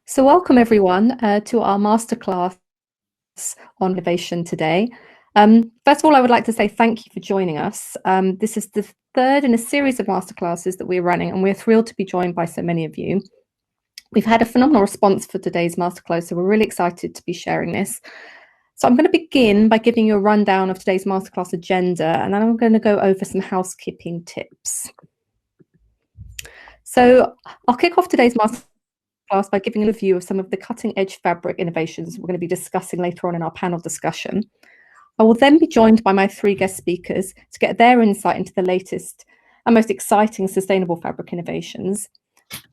So welcome everyone to our masterclass on innovation today. First of all, I would like to say thank you for joining us. This is the third in a series of masterclasses that we're running, and we're thrilled to be joined by so many of you. We've had a phenomenal response for today's masterclass, so we're really excited to be sharing this. So I'm going to begin by giving you a rundown of today's masterclass agenda, and then I'm going to go over some housekeeping tips. So I'll kick off today's masterclass by giving a view of some of the cutting-edge fabric innovations we're going to be discussing later on in our panel discussion. I will then be joined by my three guest speakers to get their insight into the latest and most exciting sustainable fabric innovations.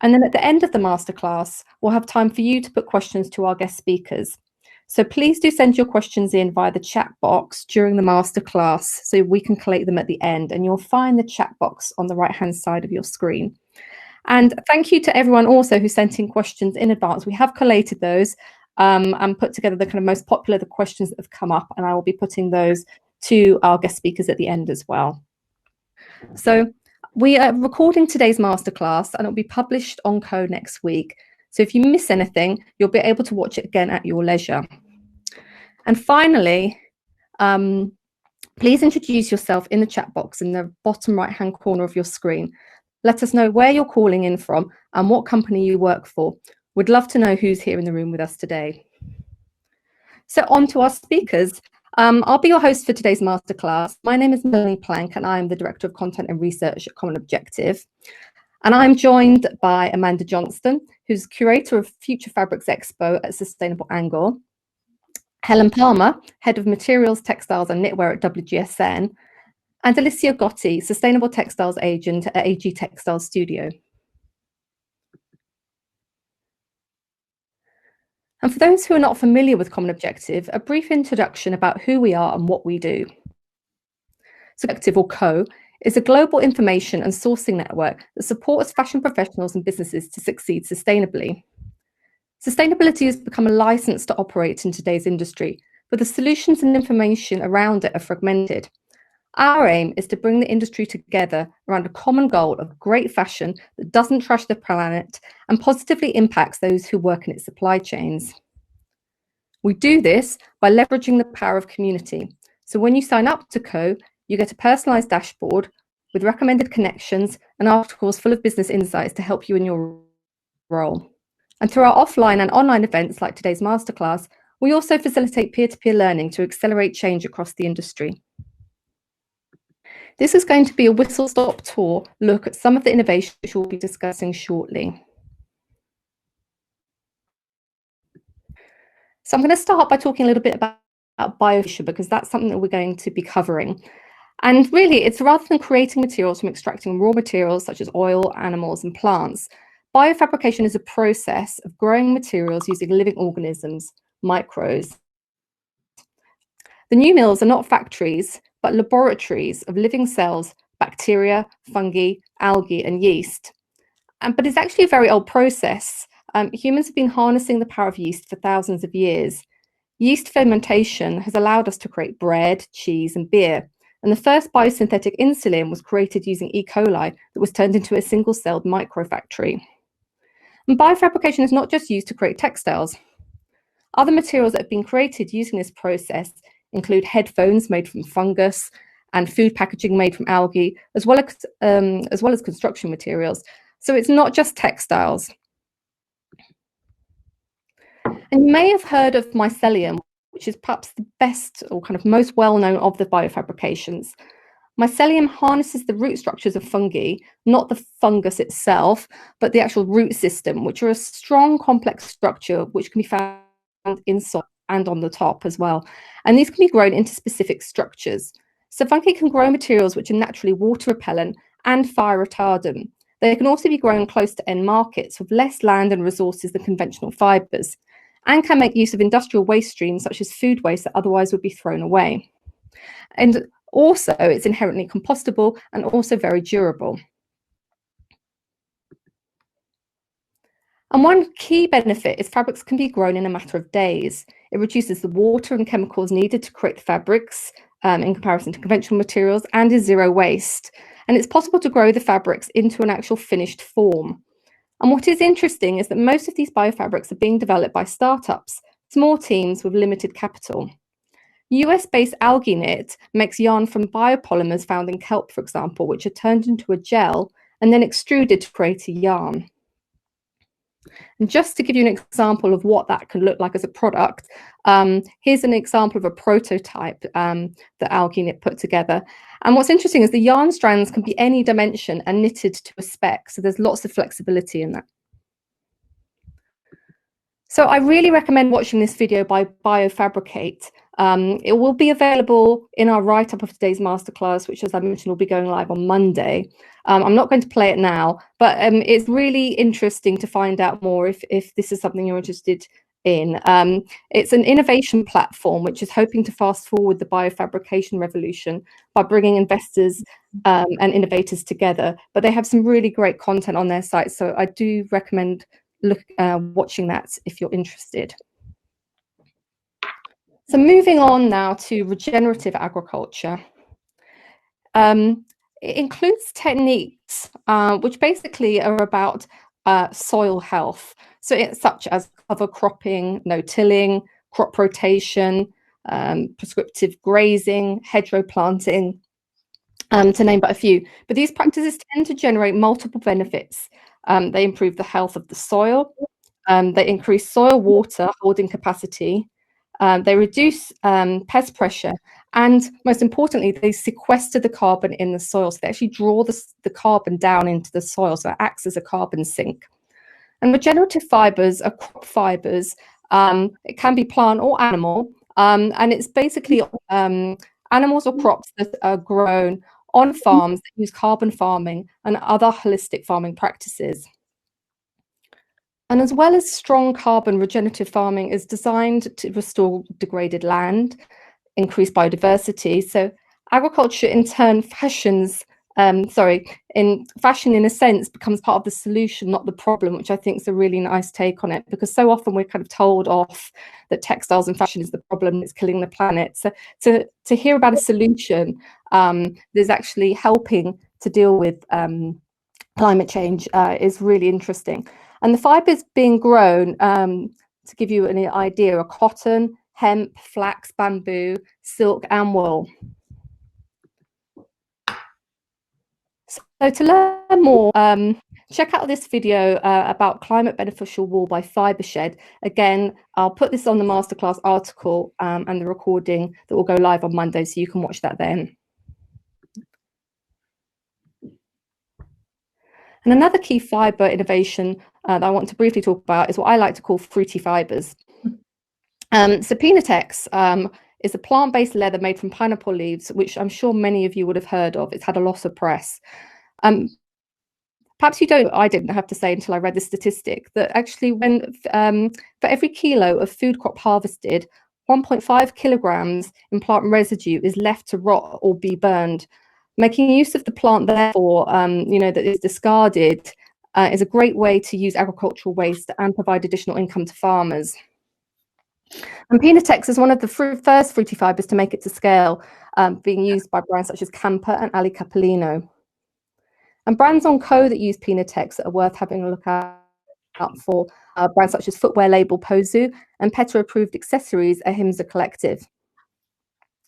And then at the end of the masterclass, we'll have time for you to put questions to our guest speakers. So please do send your questions in via the chat box during the masterclass so we can collate them at the end, and you'll find the chat box on the right-hand side of your screen. And thank you to everyone also who sent in questions in advance. We have collated those and put together the kind of most popular questions that have come up, and I will be putting those to our guest speakers at the end as well. So we are recording today's masterclass and it'll be published on Co next week. So if you miss anything, you'll be able to watch it again at your leisure. And finally, please introduce yourself in the chat box in the bottom right-hand corner of your screen. Let us know where you're calling in from and what company you work for. We'd love to know who's here in the room with us today. So on to our speakers. I'll be your host for today's masterclass. My name is Melanie Plank and I'm the Director of Content and Research at Common Objective. And I'm joined by Amanda Johnston, who's Curator of Future Fabrics Expo at Sustainable Angle, Helen Palmer, Head of Materials, Textiles and Knitwear at WGSN, and Alessia Gotti, Sustainable Textiles Agent at AG Textiles Studio. And for those who are not familiar with Common Objective, a brief introduction about who we are and what we do. So Objective, or CO, is a global information and sourcing network that supports fashion professionals and businesses to succeed sustainably. Sustainability has become a license to operate in today's industry, but the solutions and information around it are fragmented. Our aim is to bring the industry together around a common goal of great fashion that doesn't trash the planet and positively impacts those who work in its supply chains. We do this by leveraging the power of community. So when you sign up to Co, you get a personalized dashboard with recommended connections and articles full of business insights to help you in your role. And through our offline and online events like today's masterclass, we also facilitate peer-to-peer learning to accelerate change across the industry. This is going to be a whistle-stop tour look at some of the innovations which we'll be discussing shortly. So I'm going to start by talking a little bit about biofabrication because that's something that we're going to be covering. And really, it's rather than creating materials from extracting raw materials such as oil, animals, and plants, biofabrication is a process of growing materials using living organisms, microbes. The new mills are not factories, but laboratories of living cells, bacteria, fungi, algae, and yeast. But it's actually a very old process. Humans have been harnessing the power of yeast for thousands of years. Yeast fermentation has allowed us to create bread, cheese, and beer. And the first biosynthetic insulin was created using E. coli that was turned into a single-celled microfactory. And biofabrication is not just used to create textiles. Other materials that have been created using this process include headphones made from fungus and food packaging made from algae, as well as construction materials. So it's not just textiles. And you may have heard of mycelium, which is perhaps the best or kind of most well-known of the biofabrications. Mycelium harnesses the root structures of fungi, not the fungus itself, but the actual root system, which are a strong, complex structure which can be found inside and on the top as well. And these can be grown into specific structures. So fungi can grow materials which are naturally water repellent and fire retardant. They can also be grown close to end markets with less land and resources than conventional fibres, and can make use of industrial waste streams such as food waste that otherwise would be thrown away. And also, it's inherently compostable and also very durable. And one key benefit is fabrics can be grown in a matter of days. It reduces the water and chemicals needed to create fabrics in comparison to conventional materials, and is zero waste. And it's possible to grow the fabrics into an actual finished form. And what is interesting is that most of these biofabrics are being developed by startups, small teams with limited capital. US-based AlgaeKnit makes yarn from biopolymers found in kelp, for example, which are turned into a gel and then extruded to create a yarn. And just to give you an example of what that could look like as a product, here's an example of a prototype that AlgaeKnit put together. And what's interesting is the yarn strands can be any dimension and knitted to a spec, so there's lots of flexibility in that. So I really recommend watching this video by Biofabricate. It will be available in our write-up of today's masterclass, which, as I mentioned, will be going live on Monday. I'm not going to play it now, but it's really interesting to find out more if this is something you're interested in. It's an innovation platform which is hoping to fast forward the biofabrication revolution by bringing investors and innovators together. But they have some really great content on their site, so I do recommend watching that if you're interested. So moving on now to regenerative agriculture. It includes techniques which basically are about soil health. So it's such as cover cropping, no-tilling, crop rotation, prescriptive grazing, hedgerow planting, to name but a few. But these practices tend to generate multiple benefits. They improve the health of the soil, they increase soil water holding capacity, they reduce pest pressure, and most importantly, they sequester the carbon in the soil. So they actually draw the carbon down into the soil, so it acts as a carbon sink. And regenerative fibres are crop fibres. It can be plant or animal, and it's basically animals or crops that are grown on farms that use carbon farming and other holistic farming practices. And as well as strong carbon, regenerative farming is designed to restore degraded land, increase biodiversity. So agriculture in turn fashions, in a sense, becomes part of the solution, not the problem, which I think is a really nice take on it, because so often we're kind of told off that textiles and fashion is the problem, it's killing the planet. So to hear about a solution there's actually helping to deal with climate change is really interesting. And the fibres being grown, to give you an idea, are cotton, hemp, flax, bamboo, silk, and wool. So to learn more, check out this video about climate beneficial wool by FibreShed. Again, I'll put this on the masterclass article and the recording that will go live on Monday, so you can watch that then. And another key fibre innovation that I want to briefly talk about is what I like to call fruity fibres. So Pinatex is a plant-based leather made from pineapple leaves, which I'm sure many of you would have heard of. It's had a lot of press. Perhaps you don't. I didn't have to say until I read the statistic that actually when for every kilo of food crop harvested, 1.5 kilograms in plant residue is left to rot or be burned. Making use of the plant, therefore, that is discarded is a great way to use agricultural waste and provide additional income to farmers. And Pinatex is one of the first fruity fibres to make it to scale, being used by brands such as Camper and Ali Capolino. And brands on Co that use Pinatex that are worth having a look out for brands such as footwear label Pozu and PETA-approved accessories Ahimsa Collective.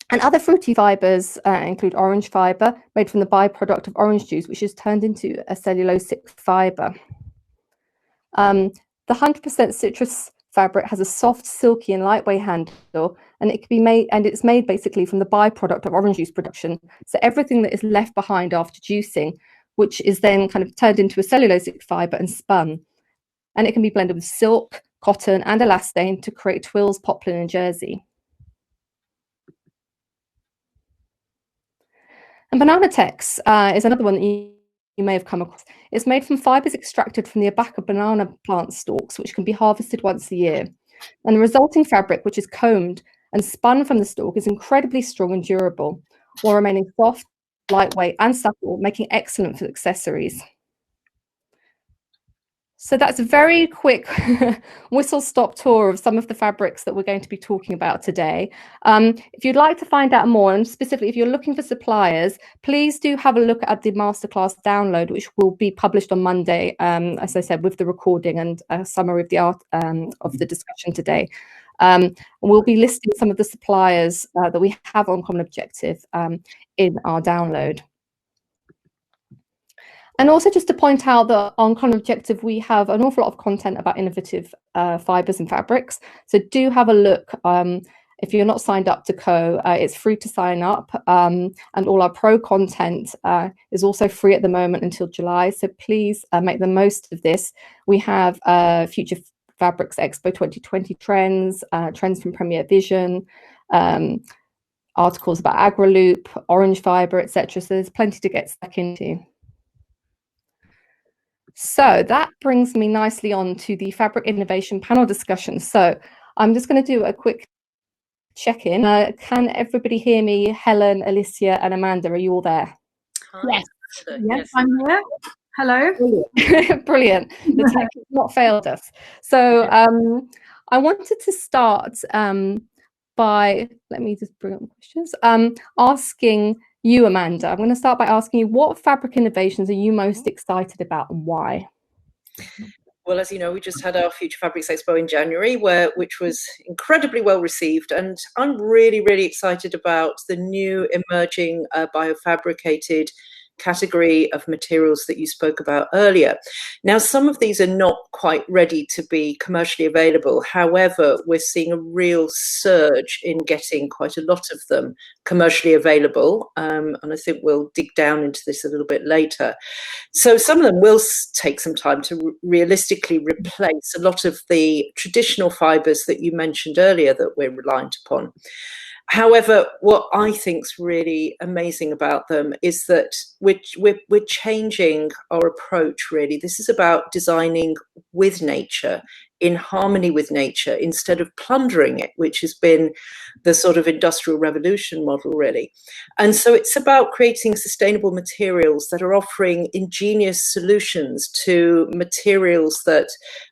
And other fruity fibres include orange fibre, made from the byproduct of orange juice, which is turned into a cellulosic fibre. The 100% citrus fabric has a soft, silky, and lightweight handle, and it can be made, and it's made basically from the byproduct of orange juice production. So everything that is left behind after juicing, which is then kind of turned into a cellulosic fibre and spun, and it can be blended with silk, cotton, and elastane to create twills, poplin, and jersey. And Bananatex is another one that you may have come across. It's made from fibres extracted from the abaca banana plant stalks, which can be harvested once a year. And the resulting fabric, which is combed and spun from the stalk, is incredibly strong and durable, while remaining soft, lightweight, and supple, making excellent for accessories. So that's a very quick whistle-stop tour of some of the fabrics that we're going to be talking about today. If you'd like to find out more, and specifically if you're looking for suppliers, please do have a look at the Masterclass download, which will be published on Monday, as I said, with the recording and a summary of the art of the discussion today. We'll be listing some of the suppliers that we have on Common Objective in our download. And also just to point out that on Common Objective, we have an awful lot of content about innovative fibres and fabrics. So do have a look. If you're not signed up to Co, it's free to sign up. And all our pro content is also free at the moment until July. So please make the most of this. We have Future Fabrics Expo 2020 trends, trends from Premier Vision, articles about AgriLoop, orange fibre, etc. So there's plenty to get stuck into. So that brings me nicely on to the Fabric Innovation panel discussion. So I'm just going to do a quick check-in. Can everybody hear me? Helen, Alessia and Amanda, are you all there? Yes, yes, I'm here. Hello. Brilliant. Brilliant. The tech has not failed us. So I wanted to start by, let me just bring up the questions, asking you, Amanda. I'm going to start by asking you, what fabric innovations are you most excited about and why? Well, as you know, we just had our Future Fabrics Expo in January, which was incredibly well received. And I'm really, really excited about the new emerging biofabricated category of materials that you spoke about earlier. Now, some of these are not quite ready to be commercially available. However, we're seeing a real surge in getting quite a lot of them commercially available. And I think we'll dig down into this a little bit later. So some of them will take some time to realistically replace a lot of the traditional fibres that you mentioned earlier that we're reliant upon. However, what I think is really amazing about them is that we're changing our approach, really. This is about designing with nature, in harmony with nature, instead of plundering it, which has been the sort of industrial revolution model, really. And so it's about creating sustainable materials that are offering ingenious solutions to materials that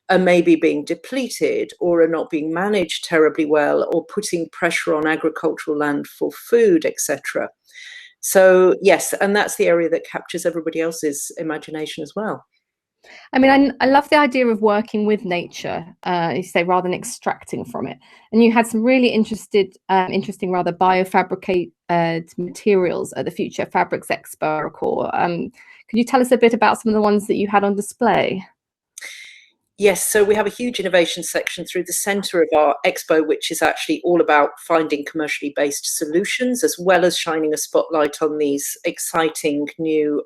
are maybe being depleted or are not being managed terribly well, or putting pressure on agricultural land for food, etc. So yes, and that's the area that captures everybody else's imagination as well. I mean, I love the idea of working with nature, you say, rather than extracting from it. And you had some really interesting biofabricated materials at the Future Fabrics Expo, I recall. Could you tell us a bit about some of the ones that you had on display? Yes, so we have a huge innovation section through the centre of our expo, which is actually all about finding commercially based solutions, as well as shining a spotlight on these exciting new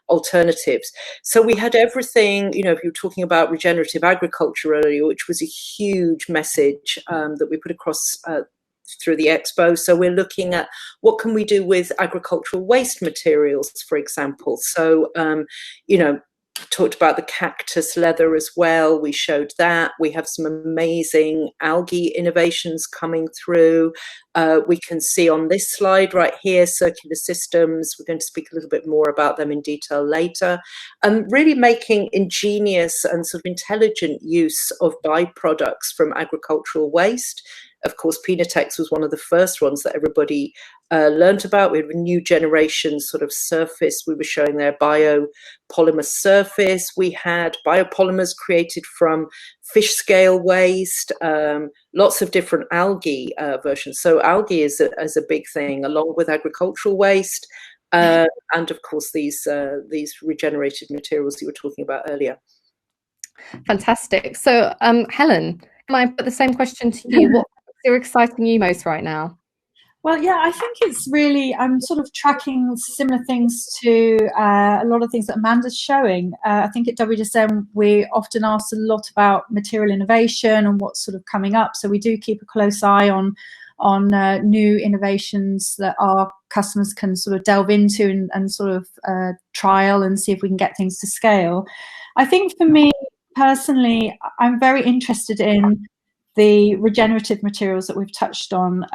alternatives. So we had everything, you know, if you were talking about regenerative agriculture earlier, which was a huge message that we put across through the expo. So we're looking at what can we do with agricultural waste materials, for example. So, you know, talked about the cactus leather as well. We showed that. We have some amazing algae innovations coming through. We can see on this slide right here, circular systems. We're going to speak a little bit more about them in detail later. Really making ingenious and sort of intelligent use of byproducts from agricultural waste. Of course, Pinatex was one of the first ones that everybody learned about. We had a new generation sort of surface. We were showing their biopolymer surface. We had biopolymers created from fish scale waste, lots of different algae versions. So algae is a big thing, along with agricultural waste. And of course, these regenerated materials you were talking about earlier. Fantastic. So, Helen, can I put the same question to you? What is exciting you most right now? Well, yeah, I think it's really, I'm sort of tracking similar things to a lot of things that Amanda's showing. I think at WGSN, we often ask a lot about material innovation and what's sort of coming up. So we do keep a close eye on new innovations that our customers can sort of delve into and sort of trial and see if we can get things to scale. I think for me personally, I'm very interested in the regenerative materials that we've touched on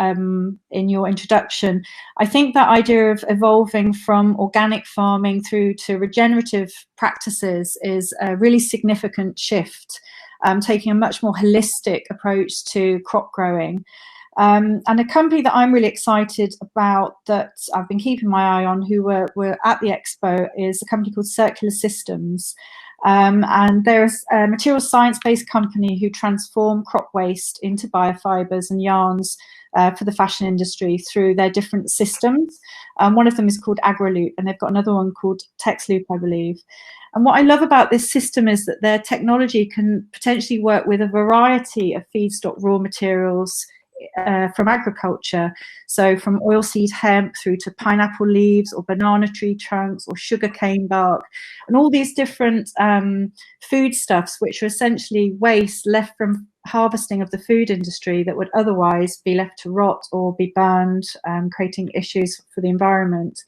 in your introduction, I think that idea of evolving from organic farming through to regenerative practices is a really significant shift, taking a much more holistic approach to crop growing. And a company that I'm really excited about, that I've been keeping my eye on, who were at the expo, is a company called Circular Systems. And they're a material science-based company who transform crop waste into biofibres and yarns for the fashion industry through their different systems. One of them is called AgroLoop, and they've got another one called TextLoop, I believe. And what I love about this system is that their technology can potentially work with a variety of feedstock raw materials from agriculture, so from oilseed hemp through to pineapple leaves or banana tree trunks or sugar cane bark, and all these different foodstuffs which are essentially waste left from harvesting of the food industry that would otherwise be left to rot or be burned, creating issues for the environment.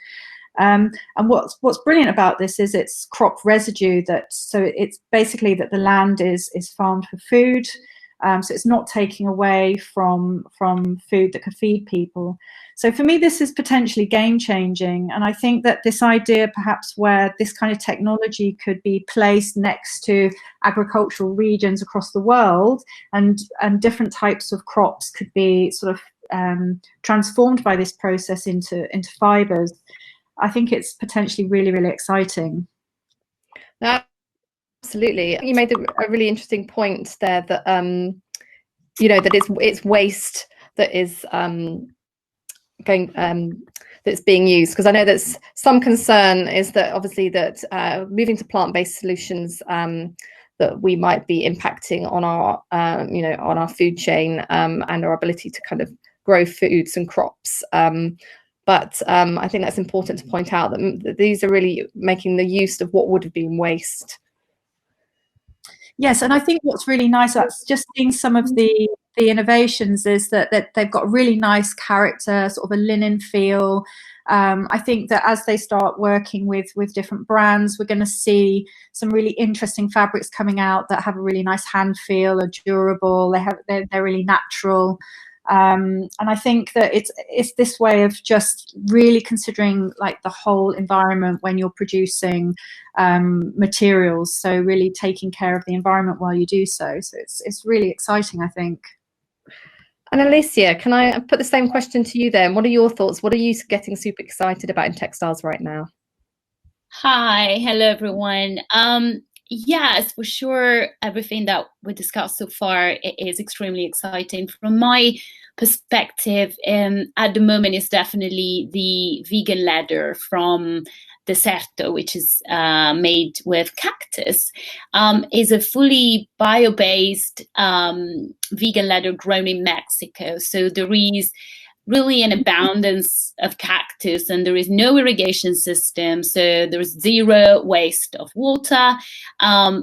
And what's brilliant about this is it's crop residue, so it's basically that the land is farmed for food. So it's not taking away from food that could feed people. So for me, this is potentially game-changing. And I think that this idea, perhaps, where this kind of technology could be placed next to agricultural regions across the world, and different types of crops could be sort of transformed by this process into fibres, I think it's potentially really, really exciting. Absolutely. You made a really interesting point there, that you know, that it's waste that is that's being used, because I know that some concern is that obviously that moving to plant-based solutions, that we might be impacting on our you know, on our food chain and our ability to kind of grow foods and crops. But I think that's important to point out that these are really making the use of what would have been waste. Yes, and I think what's really nice, that's just seeing some of the innovations, is that they've got a really nice character, sort of a linen feel. I think that as they start working with different brands, we're going to see some really interesting fabrics coming out that have a really nice hand feel, are durable, they're really natural. And I think that it's this way of just really considering like the whole environment when you're producing materials, so really taking care of the environment while you do so. So it's really exciting, I think. And Alessia, can I put the same question to you then? What are your thoughts? What are you getting super excited about in textiles right now? Hi, hello everyone. Yes, for sure, everything that we discussed so far is extremely exciting. From my perspective, at the moment, it's definitely the vegan leather from Deserto, which is made with cactus, is a fully bio-based vegan leather grown in Mexico. So there is really an abundance of cactus, and there is no irrigation system, so there's zero waste of water.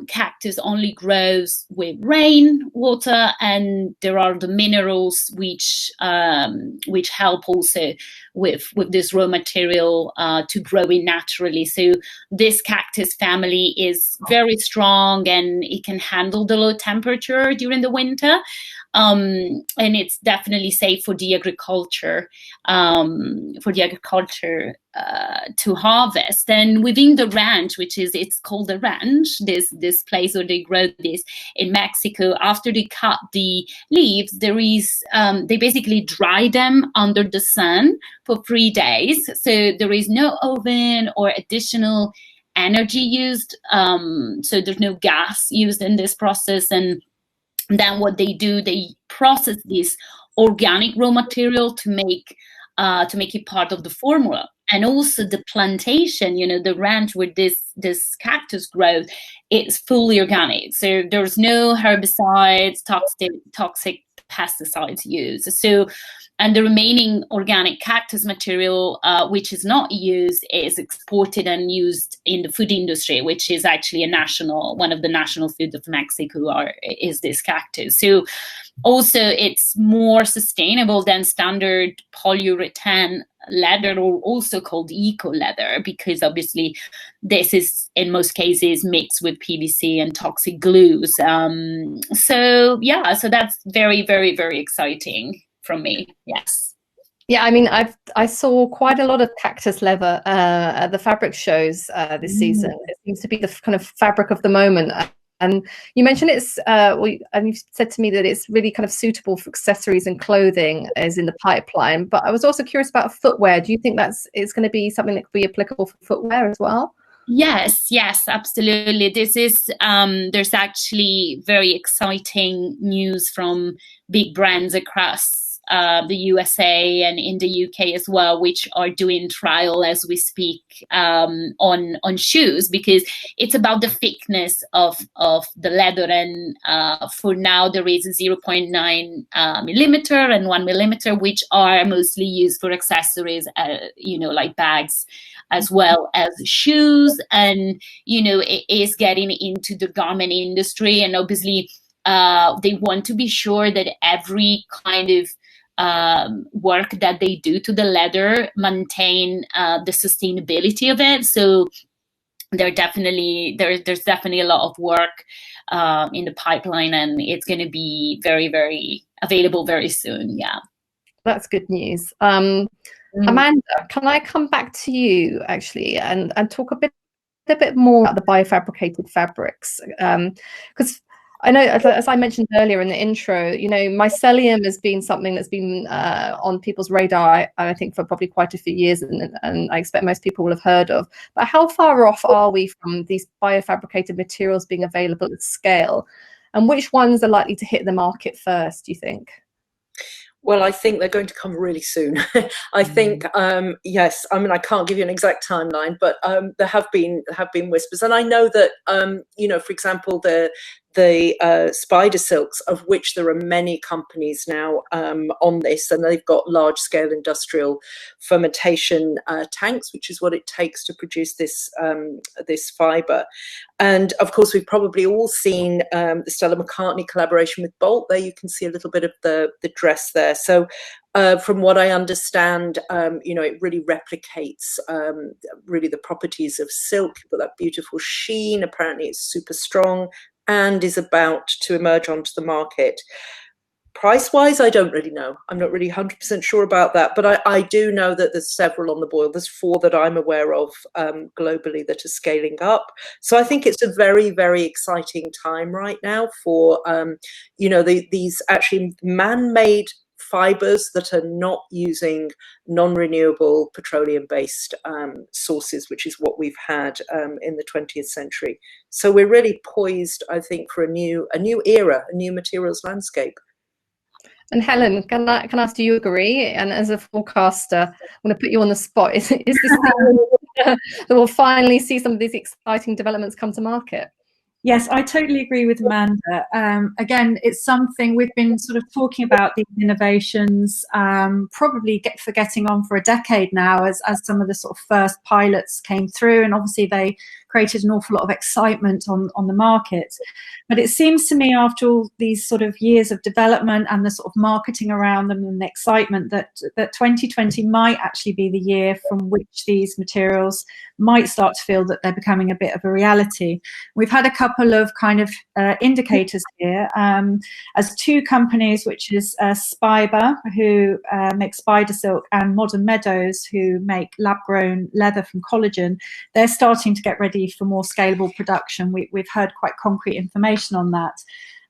Cactus only grows with rain water, and there are the minerals which help also with this raw material to grow it naturally. So this cactus family is very strong, and it can handle the low temperature during the winter. And it's definitely safe for the agriculture, to harvest. And within the ranch, it's called the ranch, this place where they grow this in Mexico, after they cut the leaves, there is they basically dry them under the sun for 3 days. So there is no oven or additional energy used. So there's no gas used in this process. And then what they do, they process this organic raw material to make it part of the formula. And also the plantation, the ranch where this cactus grows, it's fully organic. So there's no herbicides, toxic pesticides used. So, and the remaining organic cactus material, which is not used, is exported and used in the food industry, which is actually one of the national foods of Mexico is this cactus. So also it's more sustainable than standard polyurethane leather, or also called eco leather, because obviously this is in most cases mixed with PVC and toxic glues. So that's very, very, very exciting from me. Yes. Yeah, I mean, I saw quite a lot of cactus leather at the fabric shows this season. It seems to be the kind of fabric of the moment. And you mentioned and you said to me that it's really kind of suitable for accessories and clothing is in the pipeline. But I was also curious about footwear. Do you think it's going to be something that could be applicable for footwear as well? Yes, absolutely. This is there's actually very exciting news from big brands across the USA and in the UK as well, which are doing trial as we speak on shoes, because it's about the thickness of the leather. And for now, there is a 0.9 millimeter and 1 millimeter, which are mostly used for accessories, like bags, as well as shoes. And, it is getting into the garment industry. And obviously, they want to be sure that every kind of work that they do to the leather maintain the sustainability of it. So there's definitely a lot of work in the pipeline, and it's going to be very, very available very soon. Yeah, that's good news. Amanda, can I come back to you actually and talk a bit more about the biofabricated fabrics? Because I know, as I mentioned earlier in the intro, mycelium has been something that's been on people's radar, I think, for probably quite a few years, and I expect most people will have heard of. But how far off are we from these biofabricated materials being available at scale? And which ones are likely to hit the market first, do you think? Well, I think they're going to come really soon. I think, yes, I mean, I can't give you an exact timeline, but there have been whispers. And I know that, for example, the spider silks, of which there are many companies now on this, and they've got large scale industrial fermentation tanks, which is what it takes to produce this fibre. And of course, we've probably all seen the Stella McCartney collaboration with Bolt. There you can see a little bit of the dress there. So from what I understand, it really replicates really the properties of silk, but that beautiful sheen. Apparently it's super strong and is about to emerge onto the market. Price-wise, I don't really know. I'm not really 100% sure about that, but I do know that there's several on the boil. There's 4 that I'm aware of globally that are scaling up. So I think it's a very, very exciting time right now for, these actually man-made fibres that are not using non-renewable petroleum-based sources, which is what we've had in the 20th century. So we're really poised, I think, for a new era, a new materials landscape. And Helen, can I ask, do you agree? And as a forecaster, I'm going to put you on the spot. Is this that we'll finally see some of these exciting developments come to market? Yes, I totally agree with Amanda. Again, it's something we've been sort of talking about, these innovations, probably getting on for a decade now, as some of the sort of first pilots came through, and obviously they created an awful lot of excitement on the market. But it seems to me, after all these sort of years of development and the sort of marketing around them and the excitement, that 2020 might actually be the year from which these materials might start to feel that they're becoming a bit of a reality. We've had a couple of kind of indicators here, as 2 companies, which is Fibre, who make spider silk, and Modern Meadows, who make lab-grown leather from collagen. They're starting to get ready for more scalable production. We've heard quite concrete information on that.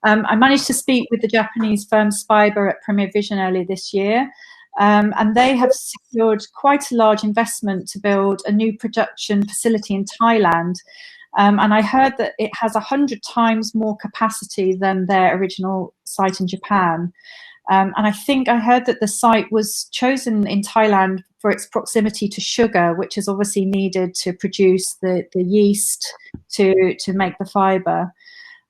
I managed to speak with the Japanese firm Fibre at Premier Vision earlier this year, and they have secured quite a large investment to build a new production facility in Thailand. And I heard that it has 100 times more capacity than their original site in Japan. And I think I heard that the site was chosen in Thailand for its proximity to sugar, which is obviously needed to produce the yeast to make the fibre.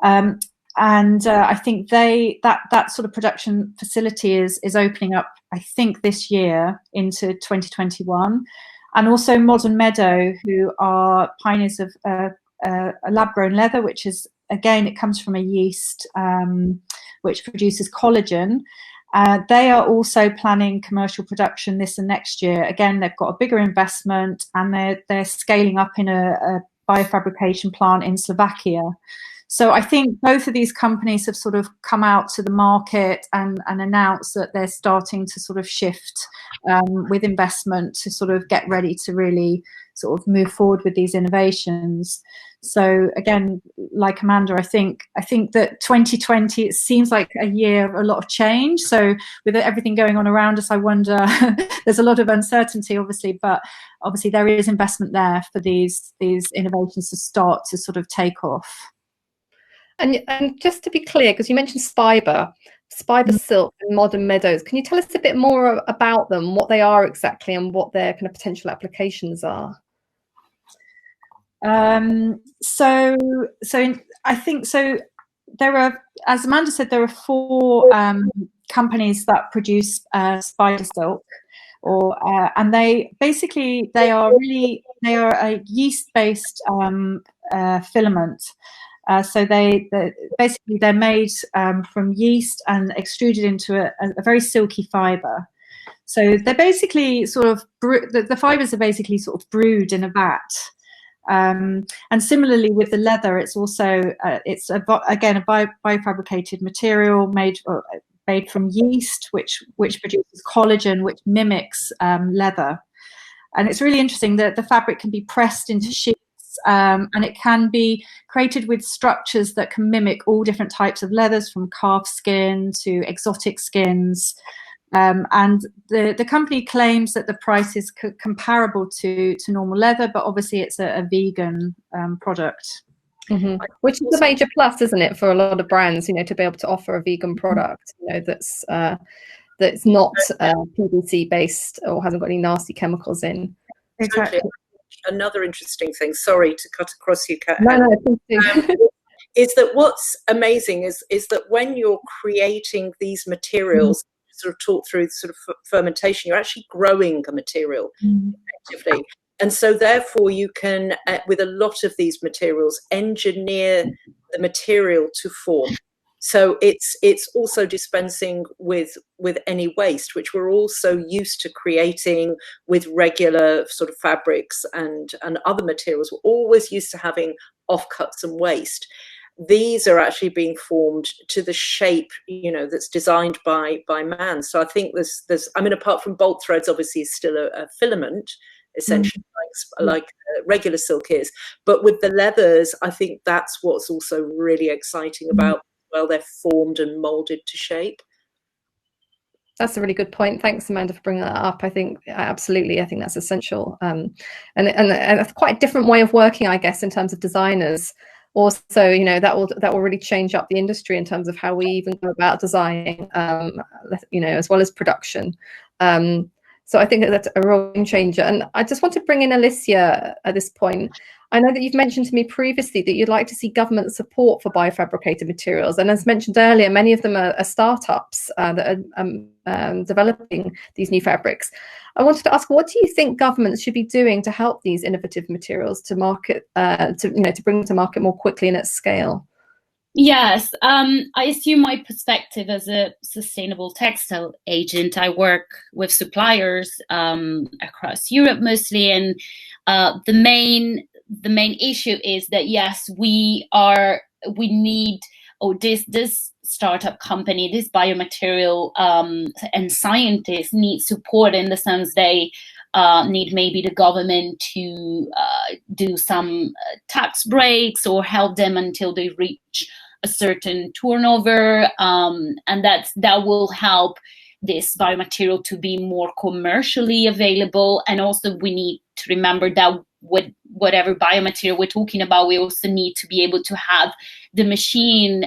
And I think that sort of production facility is opening up, I think, this year into 2021. And also Modern Meadow, who are pioneers of a lab-grown leather, which is, again, it comes from a yeast which produces collagen. They are also planning commercial production this and next year. Again, they've got a bigger investment, and they're scaling up in a biofabrication plant in Slovakia. So I think both of these companies have sort of come out to the market and announced that they're starting to sort of shift with investment to sort of get ready to really sort of move forward with these innovations. So again, like Amanda, I think that 2020, it seems like a year of a lot of change. So with everything going on around us, I wonder, there's a lot of uncertainty, obviously, but obviously there is investment there for these innovations to start to sort of take off. And just to be clear, because you mentioned Fibre silk and modern meadows, can you tell us a bit more about them, what they are exactly, and what their kind of potential applications are? So I think there are, as Amanda said, there are 4 companies that produce spider silk, and they are a yeast-based filament. So they're made from yeast and extruded into a very silky fibre. So they're basically sort of the fibres are basically sort of brewed in a vat. And similarly with the leather, it's also a biofabricated material made from yeast, which produces collagen, which mimics leather. And it's really interesting that the fabric can be pressed into sheets. And it can be created with structures that can mimic all different types of leathers, from calf skin to exotic skins. And the company claims that the price is comparable to normal leather, but obviously it's a vegan product. Mm-hmm. Which is a major plus, isn't it, for a lot of brands, to be able to offer a vegan product, that's not PVC based or hasn't got any nasty chemicals in. Exactly. Another interesting thing, sorry to cut across you, Kat. No, please do. Is that what's amazing is that when you're creating these materials, sort of taught through sort of fermentation, you're actually growing a material effectively. And so therefore you can, with a lot of these materials, engineer the material to form. So it's also dispensing with any waste, which we're also used to creating with regular sort of fabrics and other materials. We're always used to having offcuts and waste. These are actually being formed to the shape, that's designed by man. So I think there's apart from bolt threads, obviously is still a filament, essentially, like regular silk is. But with the leathers, I think that's what's also really exciting about. Well, they're formed and molded to shape. That's a really good point. Thanks, Amanda, for bringing that up. I think absolutely. I think that's essential, and it's quite a different way of working, I guess, in terms of designers. Also, that will really change up the industry in terms of how we even go about designing, as well as production. So I think that's a real game changer. And I just want to bring in Alessia at this point. I know that you've mentioned to me previously that you'd like to see government support for biofabricated materials. And as mentioned earlier, many of them are startups that are developing these new fabrics. I wanted to ask, what do you think governments should be doing to help these innovative materials to market, to bring to market more quickly and at scale? Yes, I assume my perspective as a sustainable textile agent. I work with suppliers across Europe mostly, and the main issue is that yes, we need this startup company, this biomaterial and scientists need support in the sense they need maybe the government to do some tax breaks or help them until they reach a certain turnover, and that will help this biomaterial to be more commercially available. And also we need to remember that with whatever biomaterial we're talking about, we also need to be able to have the machine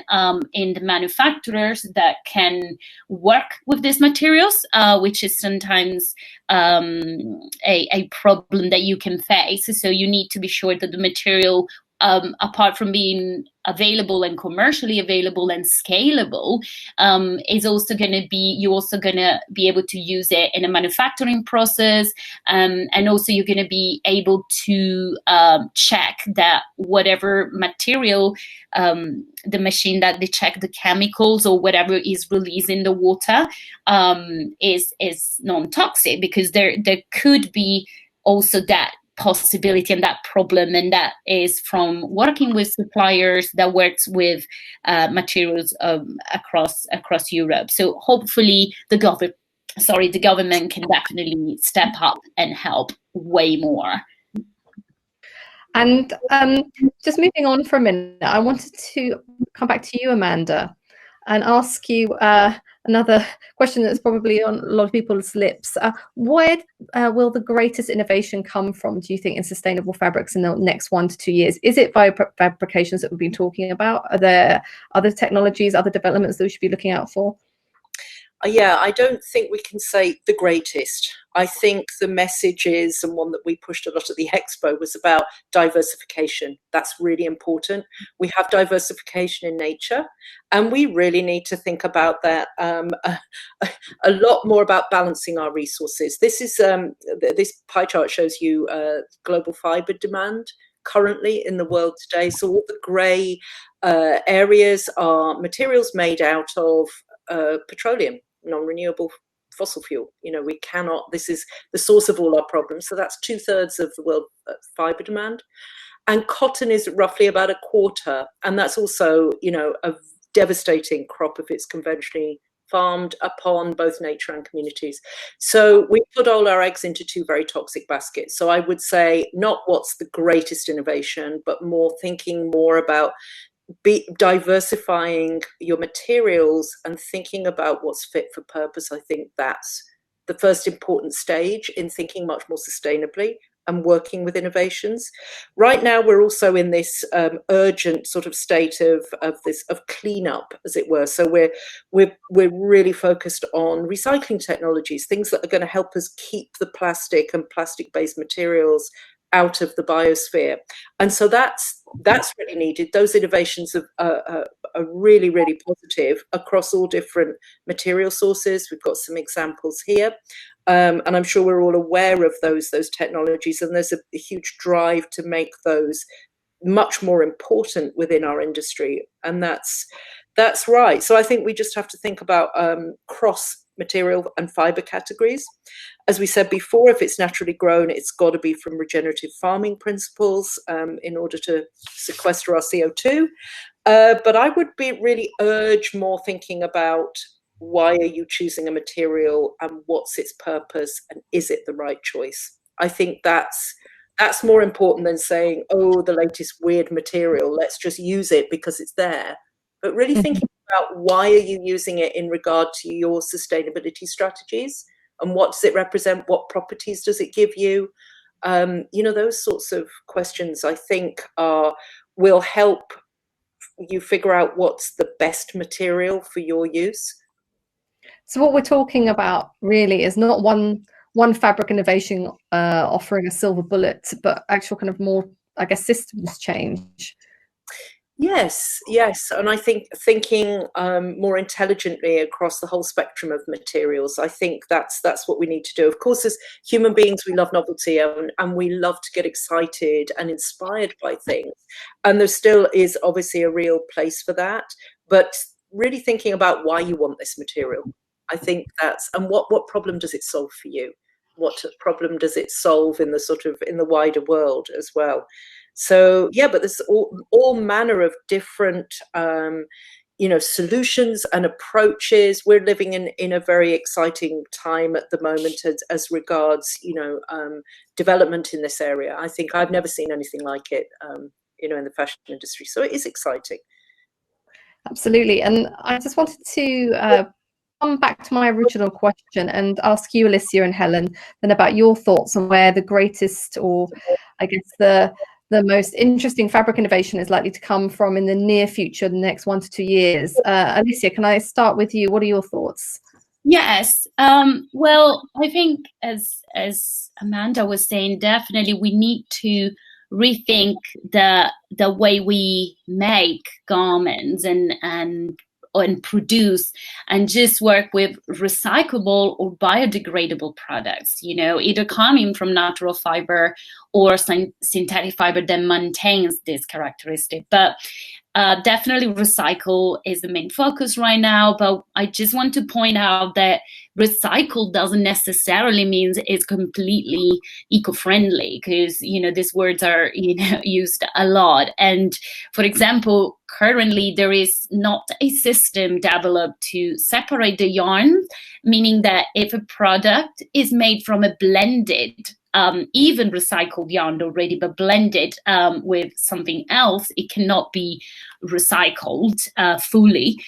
in the manufacturers that can work with these materials, which is sometimes a problem that you can face. So you need to be sure that the material apart from being available and commercially available and scalable, is also going to be, you're also going to be able to use it in a manufacturing process, and also you're going to be able to check that whatever material, the machine that they check the chemicals or whatever is released in the water is non-toxic, because there could be also that possibility and that problem, and that is from working with suppliers that works with materials across Europe. So hopefully the government can definitely step up and help way more. And just moving on for a minute, I wanted to come back to you, Amanda, and ask you another question that's probably on a lot of people's lips. Where will the greatest innovation come from, do you think, in sustainable fabrics in the next 1 to 2 years? Is it biofabrications that we've been talking about? Are there other technologies, other developments that we should be looking out for? Yeah, I don't think we can say the greatest. I think the message is, and one that we pushed a lot at the Expo, was about diversification. That's really important. We have diversification in nature, and we really need to think about that a lot more, about balancing our resources. This is this pie chart shows you global fibre demand currently in the world today. So all the grey areas are materials made out of petroleum, non-renewable fossil fuel. You know, we cannot, this is the source of all our problems. So that's 2/3 of the world fibre demand. And cotton is roughly about 1/4. And that's also, you know, a devastating crop if it's conventionally farmed upon both nature and communities. So we put all our eggs into 2 very toxic baskets. So I would say not what's the greatest innovation, but more thinking more about diversifying your materials and thinking about what's fit for purpose. I think that's the first important stage in thinking much more sustainably and working with innovations. Right now, we're also in this urgent sort of state of cleanup, as it were. So we're really focused on recycling technologies, things that are going to help us keep the plastic and plastic-based materials out of the biosphere. And so that's really needed. Those innovations are really, really positive across all different material sources. We've got some examples here. And I'm sure we're all aware of those technologies, and there's a huge drive to make those much more important within our industry. And that's right. So I think we just have to think about cross material and fibre categories. As we said before, if it's naturally grown, it's got to be from regenerative farming principles in order to sequester our CO2. But I would really urge more thinking about, why are you choosing a material and what's its purpose, and is it the right choice? I think that's more important than saying, oh, the latest weird material, let's just use it because it's there. But really thinking about, why are you using it in regard to your sustainability strategies, and what does it represent? What properties does it give you? You know, those sorts of questions, I think, will help you figure out what's the best material for your use. So what we're talking about really is not one fabric innovation offering a silver bullet, but actual kind of more, I guess, systems change. Yes, and I think thinking more intelligently across the whole spectrum of materials. I think that's what we need to do. Of course, as human beings, we love novelty, and we love to get excited and inspired by things. And there still is obviously a real place for that. But really thinking about why you want this material. I think and what problem does it solve for you? What problem does it solve in the wider world as well? So yeah, but there's all manner of different solutions and approaches. We're living in a very exciting time at the moment as regards development in this area. I think I've never seen anything like it in the fashion industry. So it is exciting. Absolutely. And I just wanted to come back to my original question and ask you, Alessia and Helen, then about your thoughts on where the greatest, or I guess the most interesting fabric innovation is likely to come from in the near future, the next 1 to 2 years. Alessia, can I start with you? What are your thoughts? Yes. Well, I think as Amanda was saying, definitely we need to rethink the way we make garments and produce, and just work with recyclable or biodegradable products, either coming from natural fiber or synthetic fiber that maintains this characteristic. But definitely recycle is the main focus right now. But I just want to point out that recycle doesn't necessarily mean it's completely eco-friendly, because these words are used a lot. And for example, currently there is not a system developed to separate the yarn, meaning that if a product is made from a blended even recycled yarn already, but blended with something else, it cannot be recycled fully.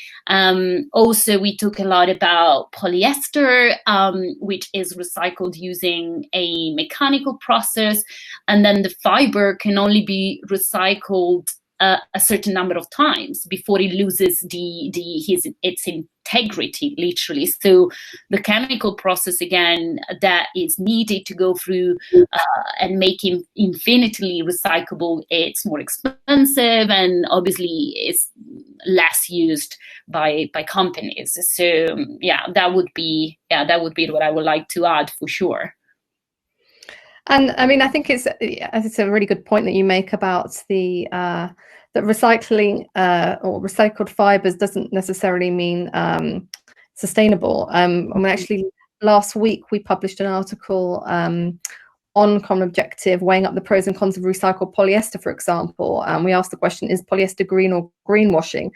Also, we talk a lot about polyester, which is recycled using a mechanical process, and then the fiber can only be recycled a certain number of times before it loses its integrity, literally. So the chemical process, again, that is needed to go through and make it infinitely recyclable, it's more expensive, and obviously it's less used by companies. So that would be what I would like to add for sure. And I mean, I think it's a really good point that you make about that recycling or recycled fibers doesn't necessarily mean sustainable. Actually, last week we published an article on Common Objective weighing up the pros and cons of recycled polyester, for example. We asked the question, is polyester green or greenwashing?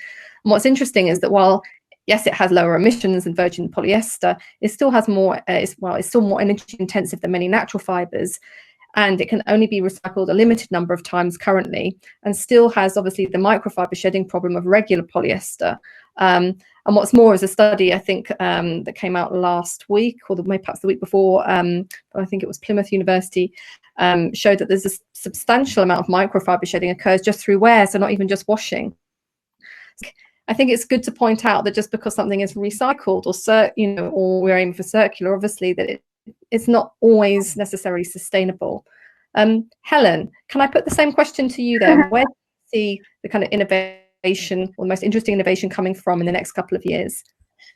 And what's interesting is that while yes, it has lower emissions than virgin polyester, it still has it's still more energy intensive than many natural fibers, and it can only be recycled a limited number of times currently, and still has obviously the microfiber shedding problem of regular polyester. And what's more is a study, I think, that came out last week, or perhaps the week before, I think it was Plymouth University, showed that there's a substantial amount of microfiber shedding occurs just through wear, so not even just washing. I think it's good to point out that just because something is recycled or we're aiming for circular, obviously that it's not always necessarily sustainable. Helen, can I put the same question to you then? Where do you see the kind of innovation or the most interesting innovation coming from in the next couple of years?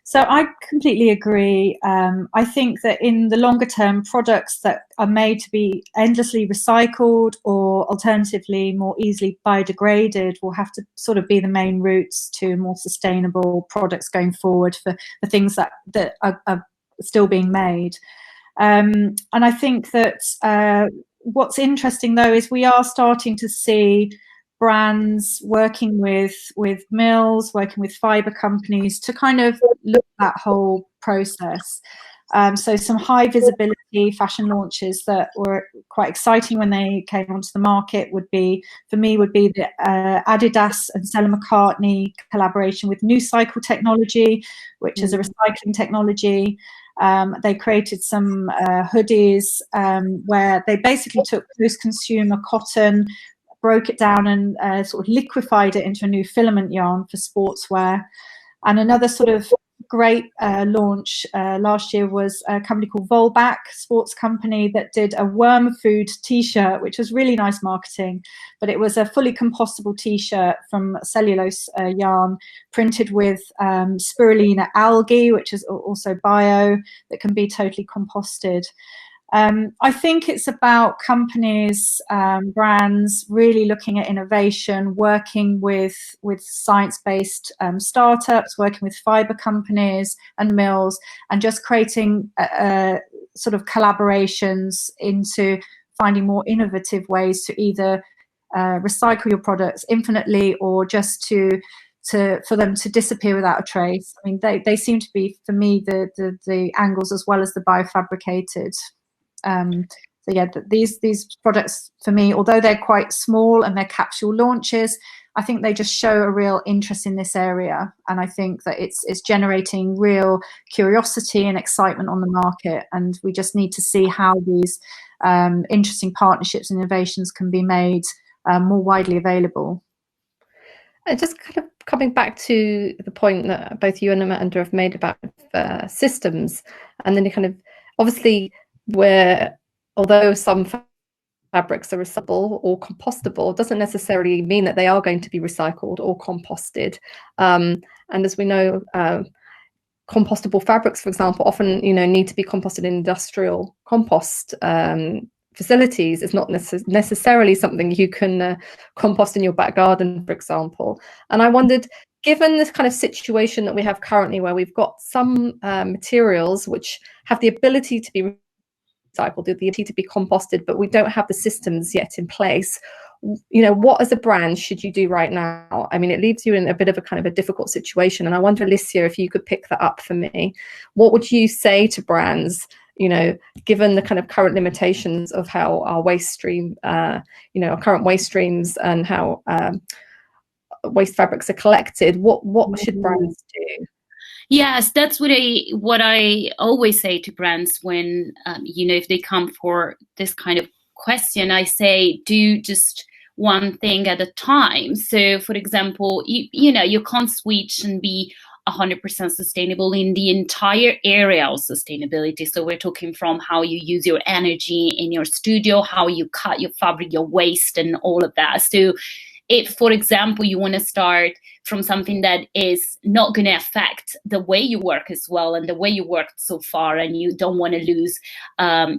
So I completely agree. I think that in the longer term, products that are made to be endlessly recycled or alternatively more easily biodegraded will have to sort of be the main routes to more sustainable products going forward for the things that are still being made. And I think that what's interesting, though, is we are starting to see brands working with mills, working with fiber companies to kind of look at that whole process. So some high visibility fashion launches that were quite exciting when they came onto the market would be the Adidas and Stella McCartney collaboration with New Cycle Technology, which is a recycling technology. They created some hoodies where they basically took post-consumer cotton, broke it down and sort of liquefied it into a new filament yarn for sportswear. And another sort of great launch last year was a company called Volback, sports company, that did a worm food t-shirt, which was really nice marketing, but it was a fully compostable t-shirt from cellulose yarn printed with spirulina algae, which is also bio, that can be totally composted. I think it's about companies, brands really looking at innovation, working with science-based startups, working with fiber companies and mills, and just creating sort of collaborations into finding more innovative ways to either recycle your products infinitely or just for them to disappear without a trace. I mean, they seem to be, for me, the angles as well as the biofabricated. So yeah, these products for me, although they're quite small and they're capsule launches, I think they just show a real interest in this area, and I think that it's generating real curiosity and excitement on the market, and we just need to see how these interesting partnerships and innovations can be made more widely available. And just kind of coming back to the point that both you and Amanda have made about systems, and then you kind of obviously, where although some fabrics are recyclable or compostable doesn't necessarily mean that they are going to be recycled or composted. And as we know, compostable fabrics, for example, often need to be composted in industrial compost facilities. It's not necessarily something you can compost in your back garden, for example. And I wondered, given this kind of situation that we have currently, where we've got some materials which have the ability to be recycled, the ability to be composted, but we don't have the systems yet in place, what as a brand should you do right now? I mean, it leaves you in a bit of a kind of a difficult situation. And I wonder, Alessia, if you could pick that up for me. What would you say to brands, given the kind of current limitations of how our waste stream, our current waste streams and how waste fabrics are collected, what should brands do? Yes, that's what I always say to brands when, if they come for this kind of question. I say, do just one thing at a time. So, for example, you can't switch and be 100% sustainable in the entire area of sustainability. So we're talking from how you use your energy in your studio, how you cut your fabric, your waste, and all of that. So if, for example, you want to start from something that is not going to affect the way you work as well and the way you worked so far, and you don't want to lose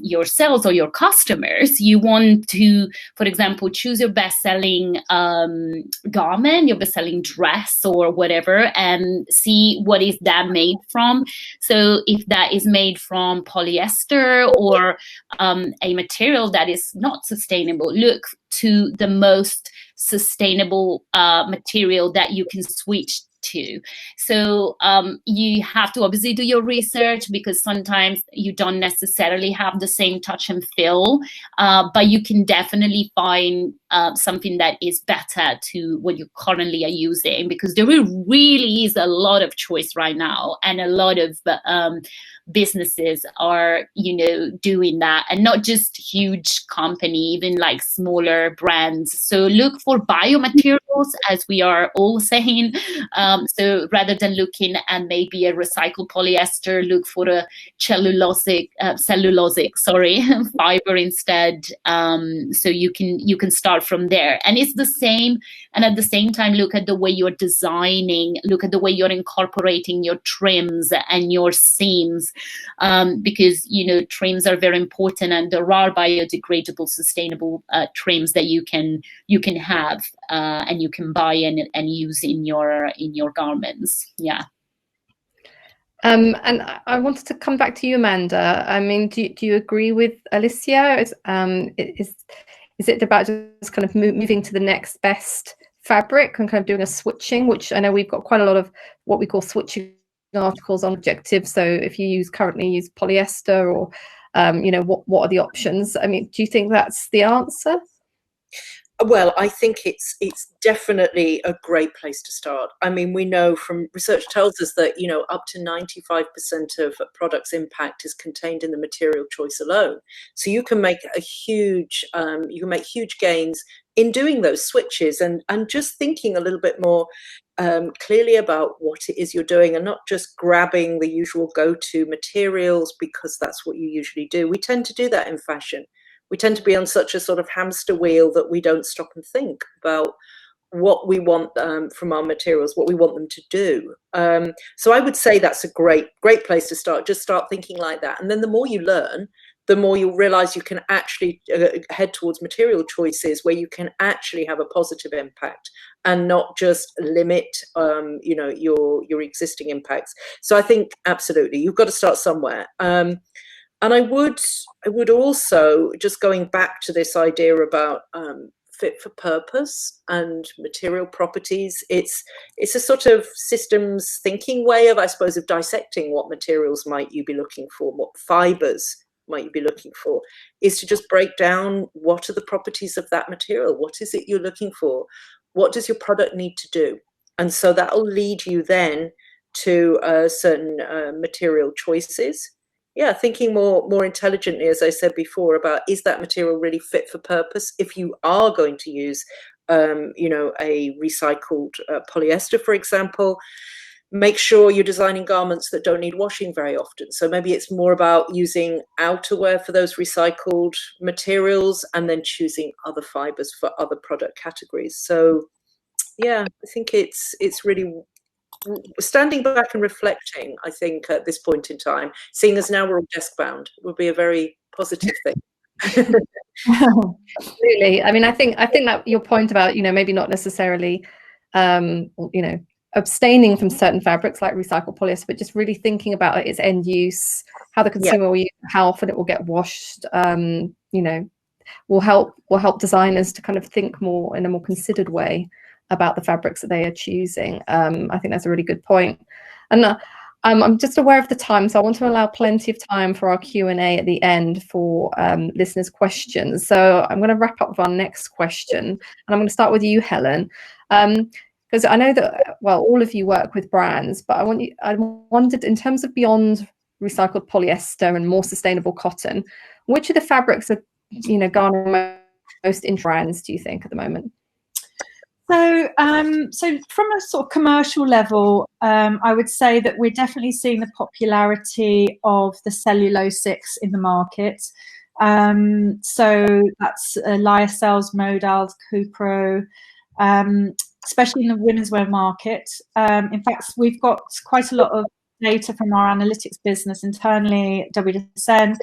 your sales or your customers, you want to, for example, choose your best-selling garment, your best-selling dress or whatever, and see what is that made from. So if that is made from polyester or a material that is not sustainable, look to the most sustainable material that you can switch to. So you have to obviously do your research, because sometimes you don't necessarily have the same touch and feel, but you can definitely find something that is better to what you currently are using, because there really is a lot of choice right now, and a lot of businesses are doing that, and not just huge company, even like smaller brands. So look for biomaterials, as we are all saying. So rather than looking at maybe a recycled polyester, look for a cellulosic fiber instead. So you can start from there, and it's the same. And at the same time, look at the way you're designing, look at the way you're incorporating your trims and your seams, because trims are very important, and there are biodegradable, sustainable trims that you can have and you can buy and use in your garments. Yeah. And I wanted to come back to you, Amanda. I mean, do you agree with Alessia? Is it about just kind of moving to the next best fabric and kind of doing a switching, which I know we've got quite a lot of what we call switching articles on Objective. So if you currently use polyester, or what are the options? I mean, do you think that's the answer? Well, I think it's definitely a great place to start. I mean, we know from research tells us that up to 95% of a product's impact is contained in the material choice alone. So you can make huge gains in doing those switches, and just thinking a little bit more clearly about what it is you're doing, and not just grabbing the usual go-to materials because that's what you usually do. We tend to do that in fashion. We tend to be on such a sort of hamster wheel that we don't stop and think about what we want from our materials, what we want them to do. So I would say that's a great place to start. Just start thinking like that. And then the more you learn, the more you'll realize you can actually head towards material choices where you can actually have a positive impact and not just limit your existing impacts. So I think absolutely you've got to start somewhere. And I would also, just going back to this idea about fit for purpose and material properties, it's a sort of systems thinking way of, I suppose, of dissecting what materials might you be looking for, what fibres might you be looking for, is to just break down what are the properties of that material, what is it you're looking for, what does your product need to do, and so that will lead you then to certain material choices. Yeah, thinking more intelligently, as I said before, about is that material really fit for purpose? If you are going to use, a recycled polyester, for example, make sure you're designing garments that don't need washing very often. So maybe it's more about using outerwear for those recycled materials and then choosing other fibres for other product categories. So yeah, I think it's really standing back and reflecting, I think, at this point in time, seeing as now we're all desk bound, would be a very positive thing. Really, I mean, I think that your point about, maybe not necessarily, abstaining from certain fabrics like recycled polyester, but just really thinking about its end use, how the consumer will use it, how often it will get washed, will help designers to kind of think more in a more considered way about the fabrics that they are choosing. I think that's a really good point. And I'm just aware of the time, so I want to allow plenty of time for our Q&A at the end for listeners' questions. So I'm going to wrap up with our next question, and I'm going to start with you, Helen, because I know that, well, all of you work with brands, but I wondered, in terms of beyond recycled polyester and more sustainable cotton, which of the fabrics are, garnering most interest brands, do you think, at the moment? So, so from a sort of commercial level, I would say that we're definitely seeing the popularity of the cellulosics in the market. So that's lyocell's, modals, COCrowd, especially in the women's wear market. In fact, we've got quite a lot of data from our analytics business internally at WGSN,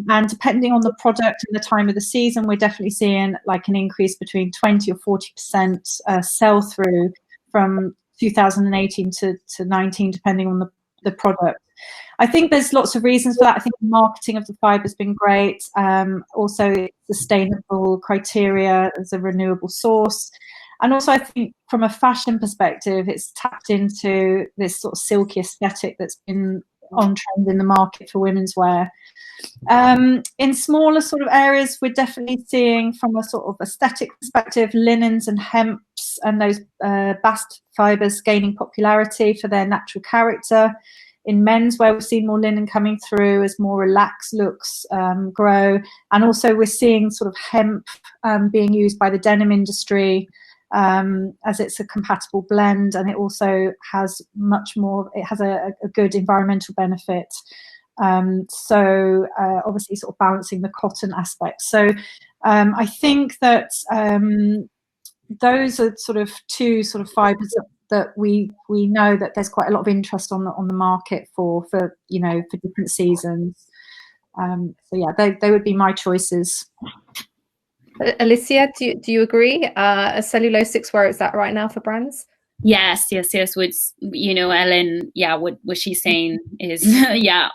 and depending on the product and the time of the season, we're definitely seeing like an increase between 20 or 40% sell through from 2018 to 19, depending on the product. I think there's lots of reasons for that. I think the marketing of the fibre has been great. Also, sustainable criteria as a renewable source. And also, I think from a fashion perspective, it's tapped into this sort of silky aesthetic that's been on trend in the market for women's wear. In smaller sort of areas, we're definitely seeing, from a sort of aesthetic perspective, linens and hemps and those bast fibres gaining popularity for their natural character. In men's wear, we've seen more linen coming through as more relaxed looks grow. And also we're seeing sort of hemp being used by the denim industry, as it's a compatible blend, and it also has much more, it has a good environmental benefit. So obviously sort of balancing the cotton aspect. So I think that those are sort of two sort of fibres that we know that there's quite a lot of interest on the market for different seasons. So yeah, they would be my choices. Alessia, do you agree? Cellulosics, where it's at right now for brands? Yes. With, Ellen, what she's saying is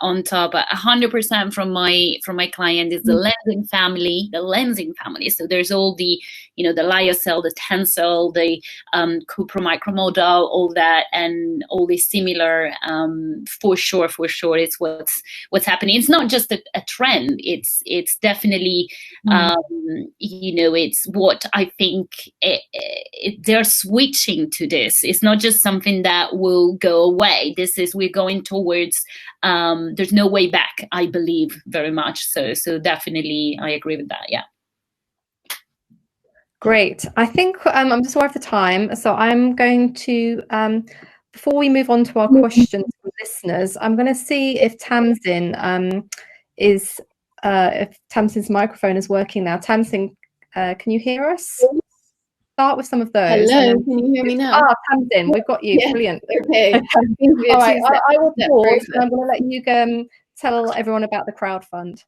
on top. 100% from my client is the lensing family. So there's all the, the lyocell, the tencel, the COCrowd micromodal, all that, and all the similar. For sure, it's what's happening. It's not just a trend. It's definitely, it's what I think they're switching to this. It's not just something that will go away. We're going towards, there's no way back, I believe, very much. So definitely I agree with that. Yeah. Great. I think I'm just aware of the time. So I'm going to, before we move on to our questions from listeners, I'm going to see if Tamsin if Tamsin's microphone is working now. Tamsin, can you hear us? Start with some of those. Hello, can you hear me now? Tamsin, we've got you. Yeah. Brilliant. Okay. All right, I will pause, and I'm going to let you tell everyone about the crowdfund.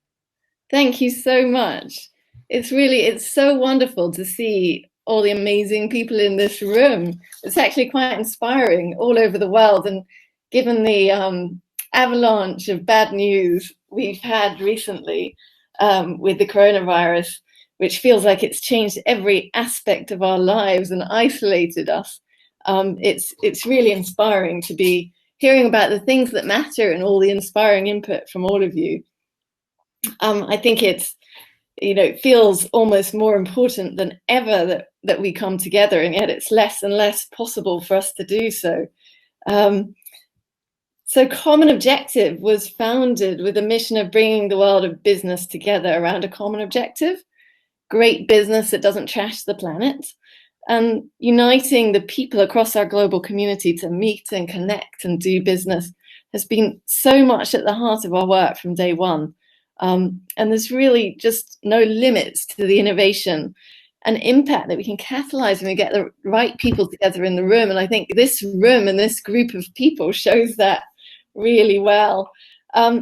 Thank you so much. It's so wonderful to see all the amazing people in this room. It's actually quite inspiring all over the world. And given the avalanche of bad news we've had recently with the coronavirus, which feels like it's changed every aspect of our lives and isolated us, it's really inspiring to be hearing about the things that matter and all the inspiring input from all of you. I think it feels almost more important than ever that we come together, and yet it's less and less possible for us to do so. So Common Objective was founded with a mission of bringing the world of business together around a common objective. Great business that doesn't trash the planet. And uniting the people across our global community to meet and connect and do business has been so much at the heart of our work from day one. And there's really just no limits to the innovation and impact that we can catalyze when we get the right people together in the room. And I think this room and this group of people shows that really well.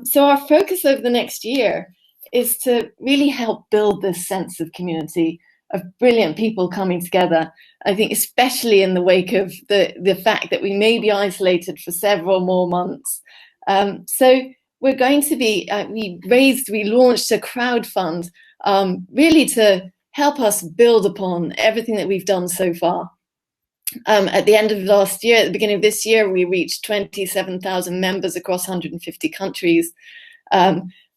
So our focus over the next year is to really help build this sense of community, of brilliant people coming together. I think especially in the wake of the fact that we may be isolated for several more months. So we're going to be, we launched a crowd fund really to help us build upon everything that we've done so far. At the end of last year, at the beginning of this year, we reached 27,000 members across 150 countries.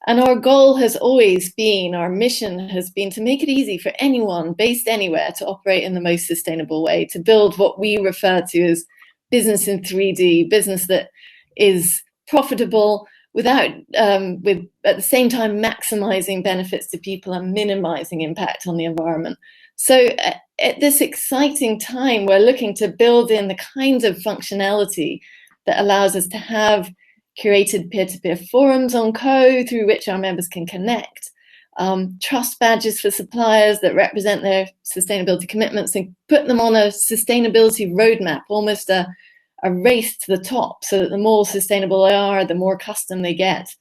And our goal has always been, our mission has been to make it easy for anyone based anywhere to operate in the most sustainable way, to build what we refer to as business in 3D, business that is profitable without, with at the same time maximizing benefits to people and minimizing impact on the environment. So at this exciting time, we're looking to build in the kinds of functionality that allows us to have curated peer-to-peer forums on Co through which our members can connect, trust badges for suppliers that represent their sustainability commitments and put them on a sustainability roadmap, almost a race to the top, so that the more sustainable they are, the more custom they get.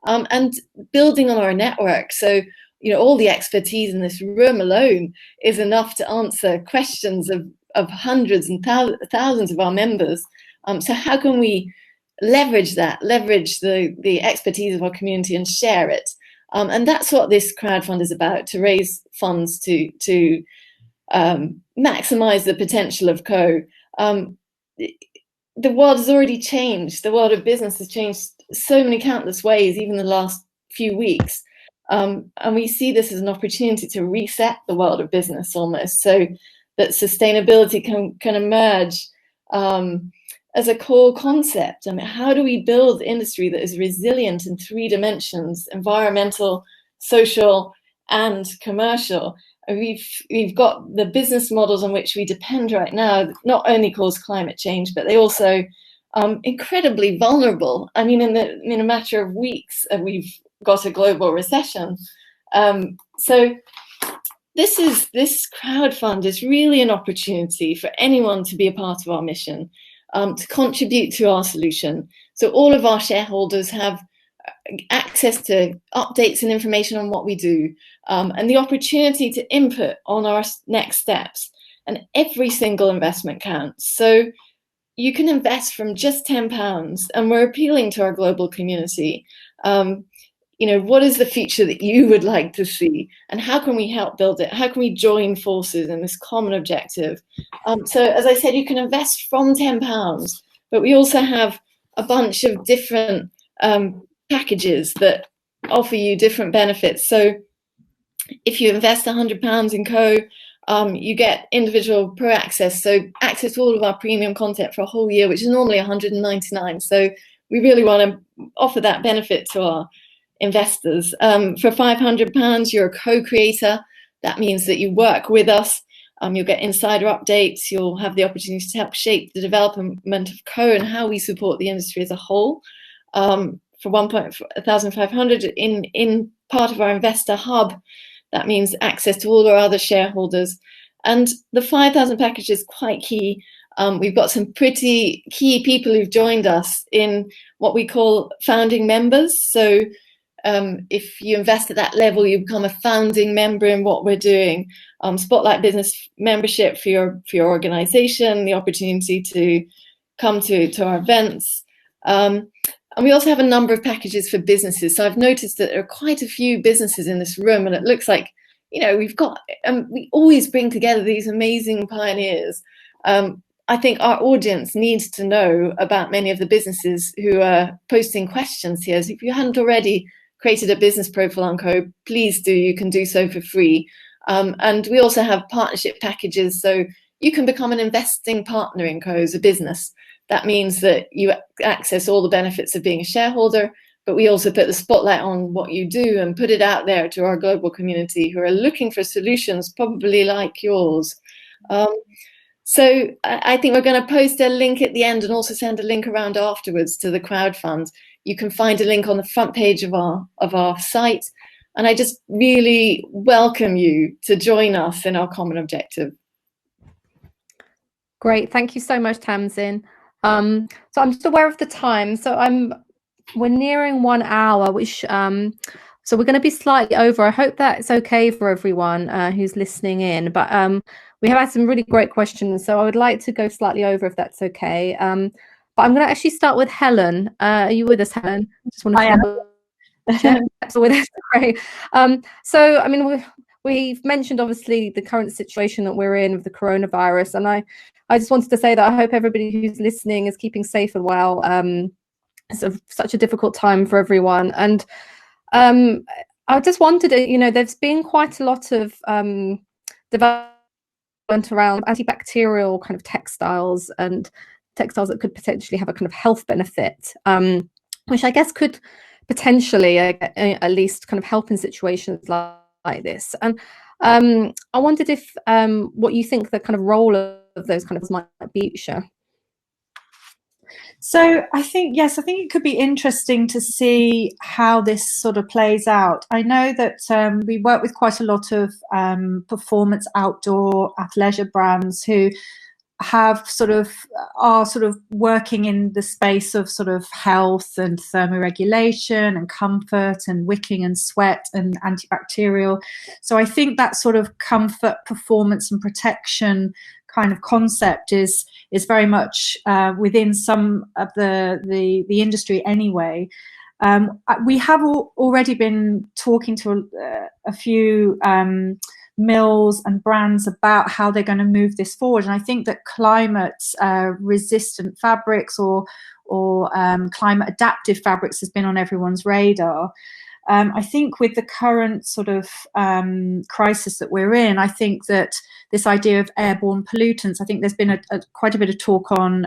And building on our network. So, you know, all the expertise in this room alone is enough to answer questions of hundreds and thousands of our members. So how can we leverage the expertise of our community and share it? And that's what this crowdfund is about, to raise funds to maximize the potential of Co. The world has already changed. The world of business has changed so many countless ways, even the last few weeks. And we see this as an opportunity to reset the world of business almost, so that sustainability can emerge as a core concept. I mean, how do we build industry that is resilient in 3 dimensions, environmental, social, and commercial? We've got the business models on which we depend right now not only cause climate change, but they also incredibly vulnerable. I mean, in a matter of weeks, we've got a global recession. So this crowdfund is really an opportunity for anyone to be a part of our mission, to contribute to our solution. So all of our shareholders have access to updates and information on what we do, and the opportunity to input on our next steps. And every single investment counts. So you can invest from just £10, and we're appealing to our global community. You know, what is the future that you would like to see, and how can we help build it? How can we join forces in this common objective? So as I said, you can invest from £10, but we also have a bunch of different packages that offer you different benefits. So if you invest £100 in Co, you get individual pro access, so access to all of our premium content for a whole year, which is normally £199. So we really want to offer that benefit to our investors. For £500, you're a co-creator. That means that you work with us. You'll get insider updates. You'll have the opportunity to help shape the development of Co and how we support the industry as a whole. For £1,500 in part of our investor hub, that means access to all our other shareholders. And the 5,000 package is quite key. We've got some pretty key people who've joined us in what we call founding members. So if you invest at that level, you become a founding member in what we're doing. Spotlight Business membership for your organization, the opportunity to come to our events. And we also have a number of packages for businesses. So I've noticed that there are quite a few businesses in this room, and it looks like, you know, we've got, we always bring together these amazing pioneers. I think our audience needs to know about many of the businesses who are posting questions here. So if you hadn't already created a business profile on Co, please do. You can do so for free. And we also have partnership packages. So you can become an investing partner in Co as a business. That means that you access all the benefits of being a shareholder, but we also put the spotlight on what you do and put it out there to our global community who are looking for solutions probably like yours. So I think we're going to post a link at the end and also send a link around afterwards to the crowdfund. You can find a link on the front page of our site. And I just really welcome you to join us in our common objective. Great, thank you so much, Tamsin. So I'm just aware of the time. So we're nearing 1 hour, which so we're going to be slightly over. I hope that's okay for everyone who's listening in. But we have had some really great questions, so I would like to go slightly over if that's okay. But I'm going to actually start with Helen. Are you with us, Helen? Just want to check with us. Great. So I mean, we've mentioned obviously the current situation that we're in with the coronavirus, and I just wanted to say that I hope everybody who's listening is keeping safe and well. It's such a difficult time for everyone, and I just wanted to, there's been quite a lot of development around antibacterial kind of textiles and textiles that could potentially have a kind of health benefit, which I guess could potentially at least kind of help in situations like this. And I wondered if what you think the kind of role of those kind of might be, Sure. So I think it could be interesting to see how this sort of plays out. I know that we work with quite a lot of performance outdoor athleisure brands who are sort of working in the space of sort of health and thermoregulation and comfort and wicking and sweat and antibacterial. So I think that sort of comfort, performance and protection kind of concept is very much within some of the industry anyway. We have already been talking to a few mills and brands about how they're going to move this forward, and I think that climate resistant fabrics or climate adaptive fabrics has been on everyone's radar. I think with the current sort of crisis that we're in, I think that this idea of airborne pollutants, I think there's been quite a bit of talk on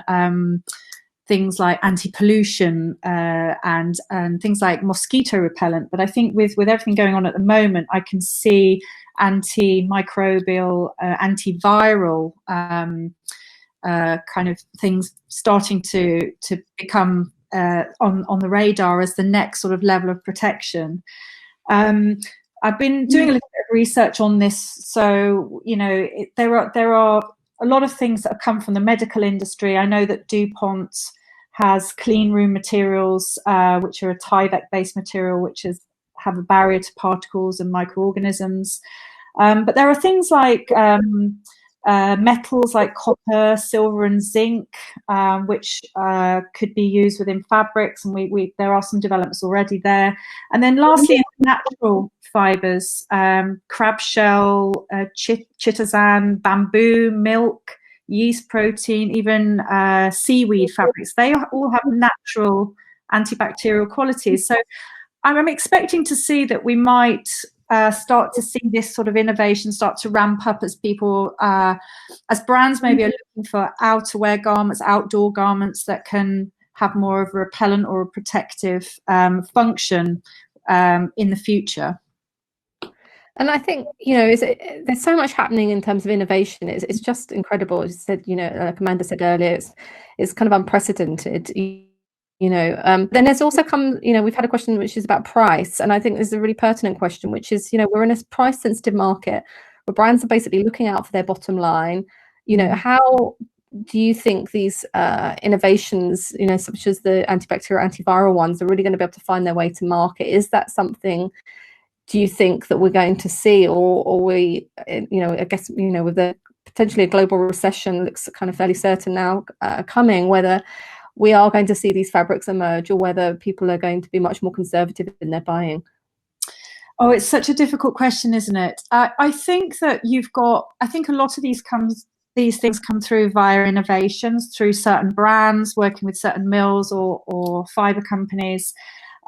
things like anti-pollution and things like mosquito repellent. But I think with everything going on at the moment, I can see antimicrobial, antiviral kind of things starting to become on the radar as the next sort of level of protection. I've been doing a little bit of research on this, so there are a lot of things that have come from the medical industry. I know that DuPont has clean room materials, which are a Tyvek-based material, which have a barrier to particles and microorganisms. But there are things like metals like copper, silver, and zinc, which could be used within fabrics, and there are some developments already there. And then lastly, natural fibres, crab shell, chitosan, bamboo, milk, yeast protein, even seaweed fabrics. They all have natural antibacterial qualities. So I'm expecting to see that we might start to see this sort of innovation start to ramp up as people, as brands maybe are looking for outerwear garments, outdoor garments that can have more of a repellent or a protective function in the future. And I think, there's so much happening in terms of innovation. It's just incredible. As you said, like Amanda said earlier, it's kind of unprecedented. Then there's also we've had a question which is about price, and I think this is a really pertinent question, which is, we're in a price sensitive market where brands are basically looking out for their bottom line. How do you think these innovations, such as the antibacterial, antiviral ones, are really going to be able to find their way to market? Is that something, do you think, that we're going to see, or we, I guess, with the potentially a global recession looks kind of fairly certain now coming, whether we are going to see these fabrics emerge, or whether people are going to be much more conservative in their buying? Oh, it's such a difficult question, isn't it? I think that I think a lot of these things come through via innovations, through certain brands working with certain mills or fibre companies.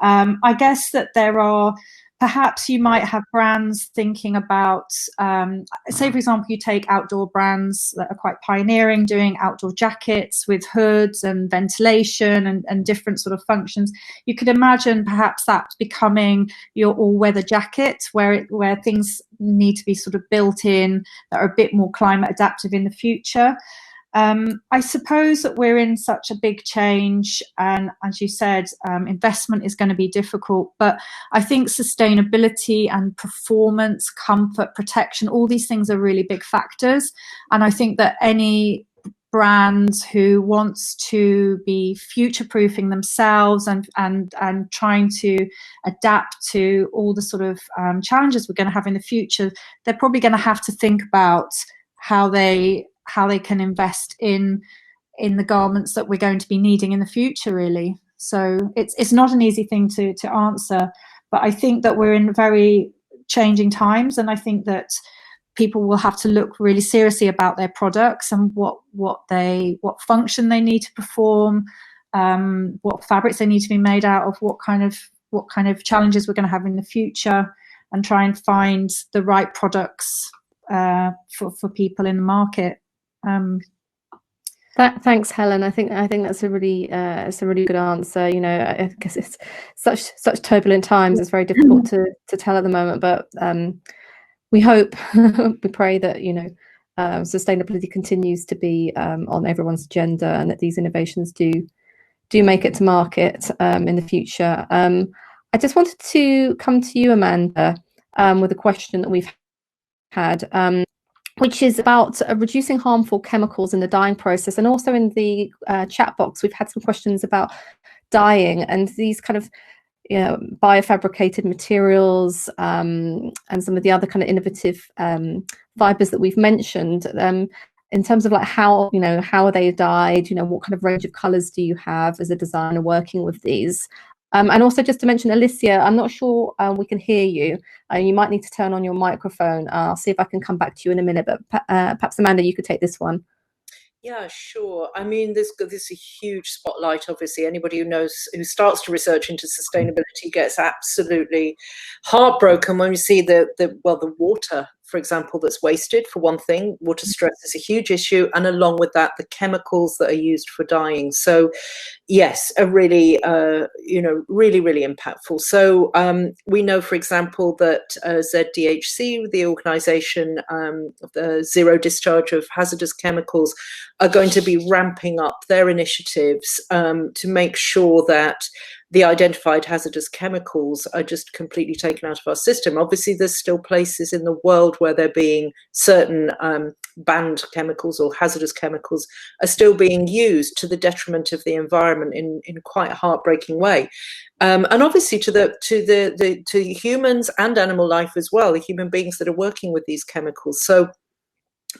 I guess that there are perhaps you might have brands thinking about, say, for example, you take outdoor brands that are quite pioneering, doing outdoor jackets with hoods and ventilation and different sort of functions. You could imagine perhaps that becoming your all-weather jacket, where things need to be sort of built in that are a bit more climate adaptive in the future. I suppose that we're in such a big change, and as you said, investment is going to be difficult, but I think sustainability and performance, comfort, protection, all these things are really big factors. And I think that any brand who wants to be future-proofing themselves and trying to adapt to all the sort of challenges we're going to have in the future, they're probably going to have to think about how they can invest in the garments that we're going to be needing in the future, really. So it's not an easy thing to answer, but I think that we're in very changing times, and I think that people will have to look really seriously about their products and what function they need to perform, what fabrics they need to be made out of, what kind of challenges we're going to have in the future, and try and find the right products for people in the market. Thanks, Helen. I think that's a really good answer. You know, I guess it's such turbulent times. It's very difficult to tell at the moment, but we hope, we pray that sustainability continues to be on everyone's agenda, and that these innovations do make it to market in the future. I just wanted to come to you, Amanda, with a question that we've had. Which is about reducing harmful chemicals in the dyeing process. And also in the chat box, we've had some questions about dyeing and these kind of biofabricated materials and some of the other kind of innovative fibres that we've mentioned. In terms of like how are they dyed? What kind of range of colours do you have as a designer working with these? And also just to mention, Alessia, I'm not sure we can hear you. You might need to turn on your microphone. I'll see if I can come back to you in a minute, but perhaps Amanda, you could take this one. Yeah, sure. I mean, there's a huge spotlight. Obviously, anybody who starts to research into sustainability gets absolutely heartbroken when we see the water, for example, that's wasted. For one thing, water stress is a huge issue, and along with that, the chemicals that are used for dyeing. So, yes, a really, really impactful. So we know, for example, that ZDHC, the organisation of the Zero Discharge of Hazardous Chemicals, are going to be ramping up their initiatives to make sure that the identified hazardous chemicals are just completely taken out of our system. Obviously, there's still places in the world where they're being certain banned chemicals or hazardous chemicals are still being used to the detriment of the environment in quite a heartbreaking way. And obviously to humans and animal life as well, the human beings that are working with these chemicals. So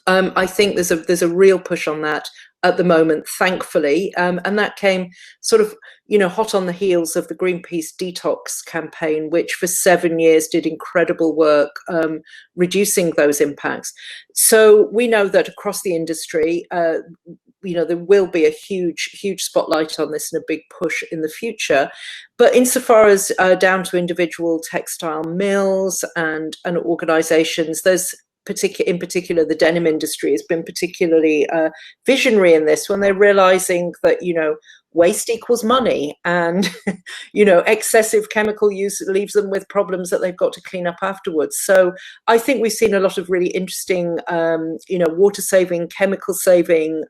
I think there's a real push on that at the moment, thankfully, and that came sort of hot on the heels of the Greenpeace detox campaign, which for 7 years did incredible work reducing those impacts. So we know that across the industry, there will be a huge spotlight on this and a big push in the future. But insofar as down to individual textile mills and organisations, in particular, the denim industry has been particularly visionary in this, when they're realizing that, waste equals money, and, excessive chemical use leaves them with problems that they've got to clean up afterwards. So I think we've seen a lot of really interesting, water saving, chemical saving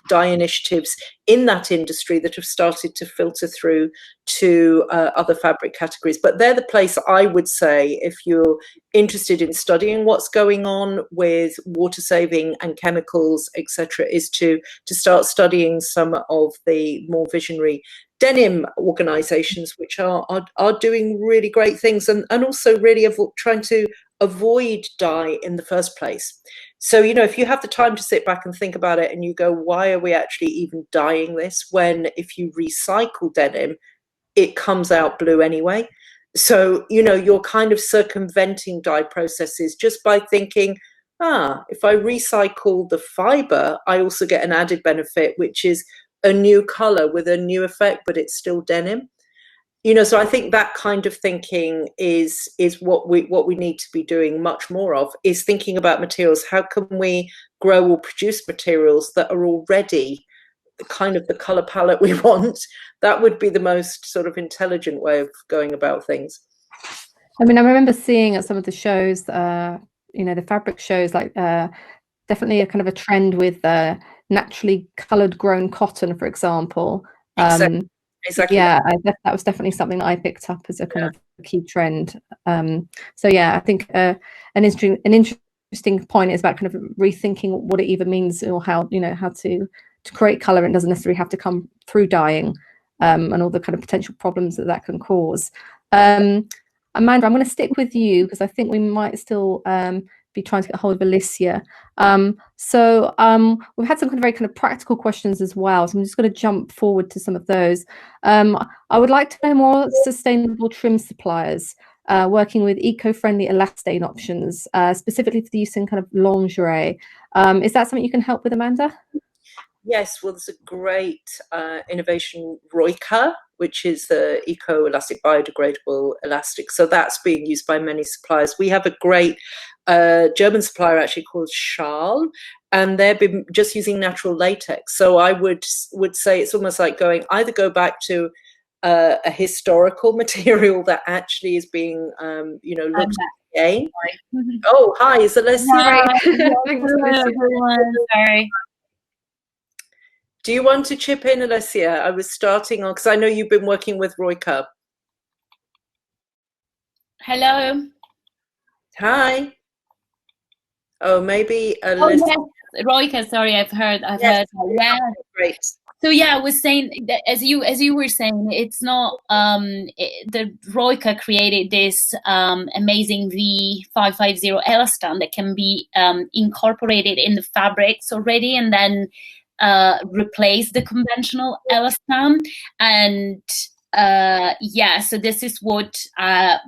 dye initiatives in that industry that have started to filter through to other fabric categories. But they're the place, I would say, if you're interested in studying what's going on with water saving and chemicals, etc., is to start studying some of the more visionary denim organizations, which are doing really great things, and also really trying to avoid dye in the first place. So, if you have the time to sit back and think about it, and you go, why are we actually even dyeing this, when if you recycle denim, it comes out blue anyway? So, you're kind of circumventing dye processes just by thinking, if I recycle the fibre, I also get an added benefit, which is a new color with a new effect, but it's still denim. You know, so I think that kind of thinking is what we need to be doing much more of, is thinking about materials. How can we grow or produce materials that are already the kind of the color palette we want? That would be the most sort of intelligent way of going about things. I mean, I remember seeing at some of the shows, you know, the fabric shows, like definitely a kind of a trend with naturally colored grown cotton, for example. Exactly. Yeah, that was definitely something that I picked up as a kind of key trend. So yeah, I think an interesting point is about kind of rethinking what it even means, or how, you know, how to create color. It doesn't necessarily have to come through dyeing, and all the kind of potential problems that can cause. Amanda, I'm going to stick with you because I think we might still be trying to get a hold of Alessia. So we've had some kind of very kind of practical questions as well. So I'm just going to jump forward to some of those. I would like to know more sustainable trim suppliers working with eco-friendly elastane options, specifically for the use in kind of lingerie. Is that something you can help with, Amanda? Yes, well, there's a great innovation, Roika, which is the eco-elastic biodegradable elastic. So that's being used by many suppliers. We have a great German supplier actually called Schal, and they've been just using natural latex. So I would say it's almost like either go back to a historical material that actually is being, you know, looked at again. Oh, hi, is Alessia? Hello, everyone. Sorry. Do you want to chip in, Alessia? I was starting on, because I know you've been working with Roika. Hello. Hi. Oh, maybe Alessia. Oh, yes. Roika, sorry, I've heard. Yeah. Great. So yeah, I was saying that as you were saying, it's not the Roika created this amazing V550 elastan that can be incorporated in the fabrics already, and then replace the conventional elastan. And yeah, so this is what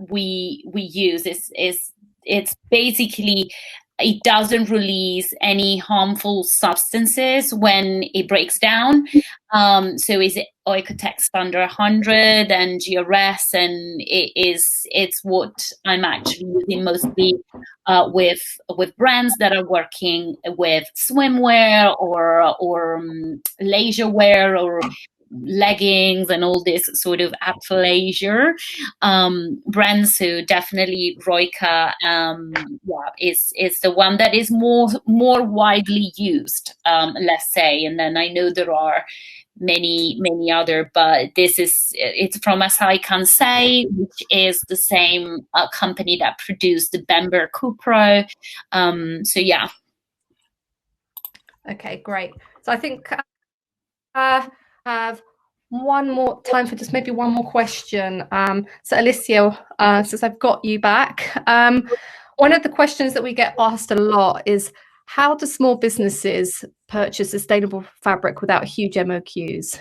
we use. It's basically, it doesn't release any harmful substances when it breaks down. So is it Oikotex under 100 and GRS, and it's what I'm actually using mostly with brands that are working with swimwear or leisure wear or leggings and all this sort of athleisure brands. So definitely Roika is the one that is more widely used, let's say. And then I know there are many other, but it's from, as I can say, which is the same company that produced the Bember COCrowd. So yeah. Okay, great. So I think I have one more time for just maybe one more question. So Alessia, since I've got you back, one of the questions that we get asked a lot is, how do small businesses purchase sustainable fabric without huge MOQs?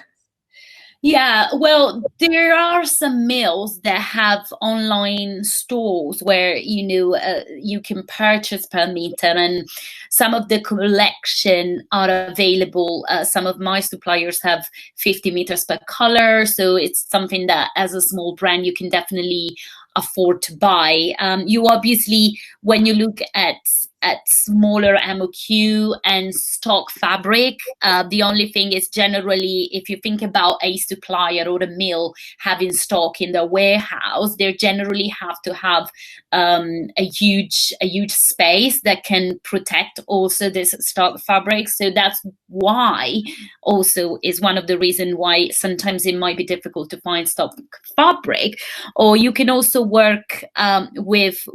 Yeah, well, there are some mills that have online stores where, you can purchase per meter, and some of the collection are available. Some of my suppliers have 50 meters per color. So it's something that as a small brand, you can definitely afford to buy. You obviously, when you look at smaller MOQ and stock fabric, the only thing is, generally, if you think about a supplier or a mill having stock in their warehouse, they generally have to have a huge space that can protect also this stock fabric. So that's why also is one of the reasons why sometimes it might be difficult to find stock fabric. Or you can also work with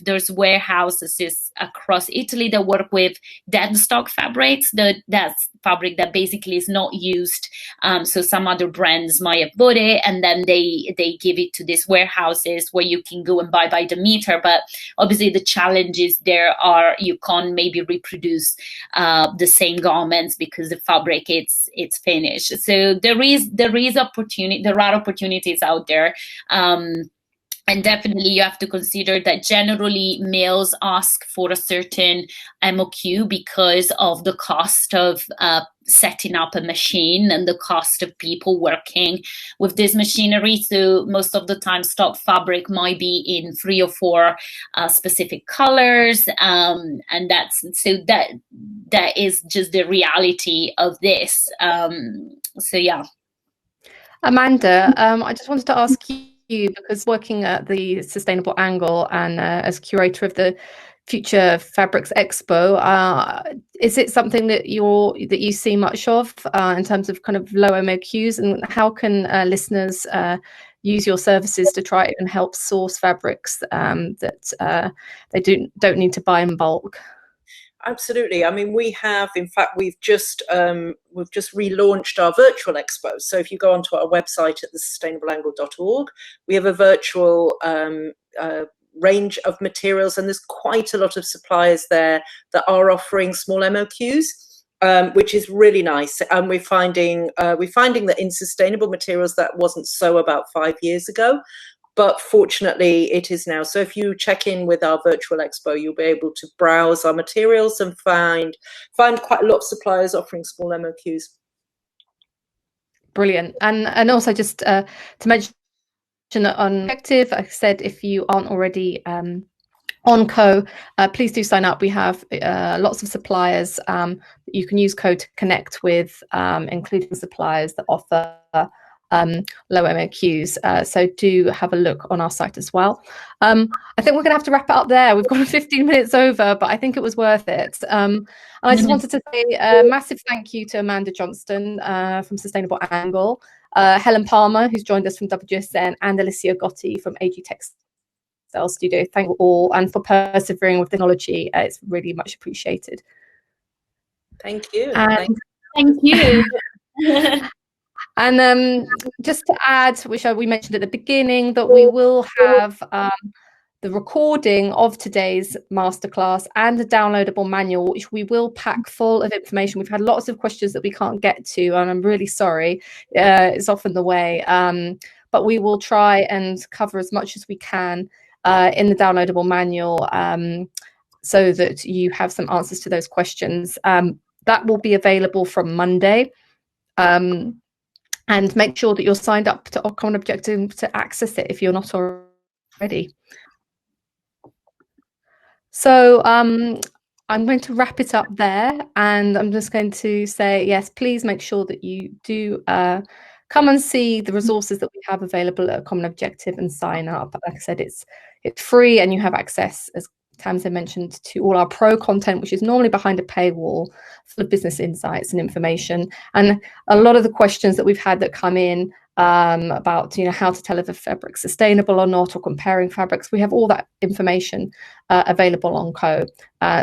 there's warehouses across Italy that work with dead stock fabrics. That's fabric that basically is not used. So some other brands might have bought it, and then they give it to these warehouses where you can go and buy by the meter. But obviously the challenges there are, you can't maybe reproduce the same garments because the fabric it's finished. So there are opportunities out there. And definitely you have to consider that generally males ask for a certain MOQ because of the cost of setting up a machine and the cost of people working with this machinery. So most of the time stock fabric might be in 3 or 4 specific colors. And that is just the reality of this. So yeah. Amanda, I just wanted to ask you, because working at the Sustainable Angle and as curator of the Future Fabrics Expo, is it something that you see much of in terms of kind of low MOQs, and how can listeners use your services to try and help source fabrics that they don't need to buy in bulk? Absolutely. I mean, we've just relaunched our virtual expo. So if you go onto our website at thesustainableangle.org, we have a virtual range of materials, and there's quite a lot of suppliers there that are offering small MOQs, which is really nice. And we're finding that in sustainable materials that wasn't so about 5 years ago. But fortunately, it is now. So if you check in with our virtual expo, you'll be able to browse our materials and find quite a lot of suppliers offering small MOQs. Brilliant. And also just to mention that on Regenerative, I said if you aren't already on Co, please do sign up. We have lots of suppliers that you can use Co to connect with, including suppliers that offer low MOQs. So do have a look on our site as well. I think we're going to have to wrap it up there. We've gone 15 minutes over, but I think it was worth it. And I just wanted to say a massive thank you to Amanda Johnston from Sustainable Angle, Helen Palmer, who's joined us from WGSN, and Alessia Gotti from AG Textiles Studio. Thank you all, and for persevering with technology. It's really much appreciated. Thank you. And thank you. And just to add, which we mentioned at the beginning, that we will have the recording of today's masterclass and a downloadable manual, which we will pack full of information. We've had lots of questions that we can't get to, and I'm really sorry. It's often the way. But we will try and cover as much as we can in the downloadable manual so that you have some answers to those questions. That will be available from Monday. And make sure that you're signed up to Common Objective to access it if you're not already. So I'm going to wrap it up there, and I'm just going to say, yes, please make sure that you do come and see the resources that we have available at Common Objective and sign up. Like I said, it's free, and you have access, as Tamsin mentioned, to all our pro content, which is normally behind a paywall, full of business insights and information. And a lot of the questions that we've had that come in about, how to tell if a fabric's sustainable or not, or comparing fabrics, we have all that information available on Co.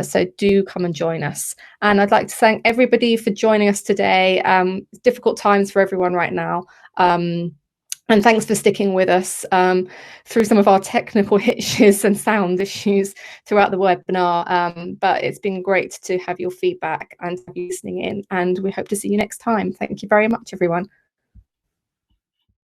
So do come and join us. And I'd like to thank everybody for joining us today. Difficult times for everyone right now. And thanks for sticking with us through some of our technical hitches and sound issues throughout the webinar. But it's been great to have your feedback and have you listening in. And we hope to see you next time. Thank you very much, everyone.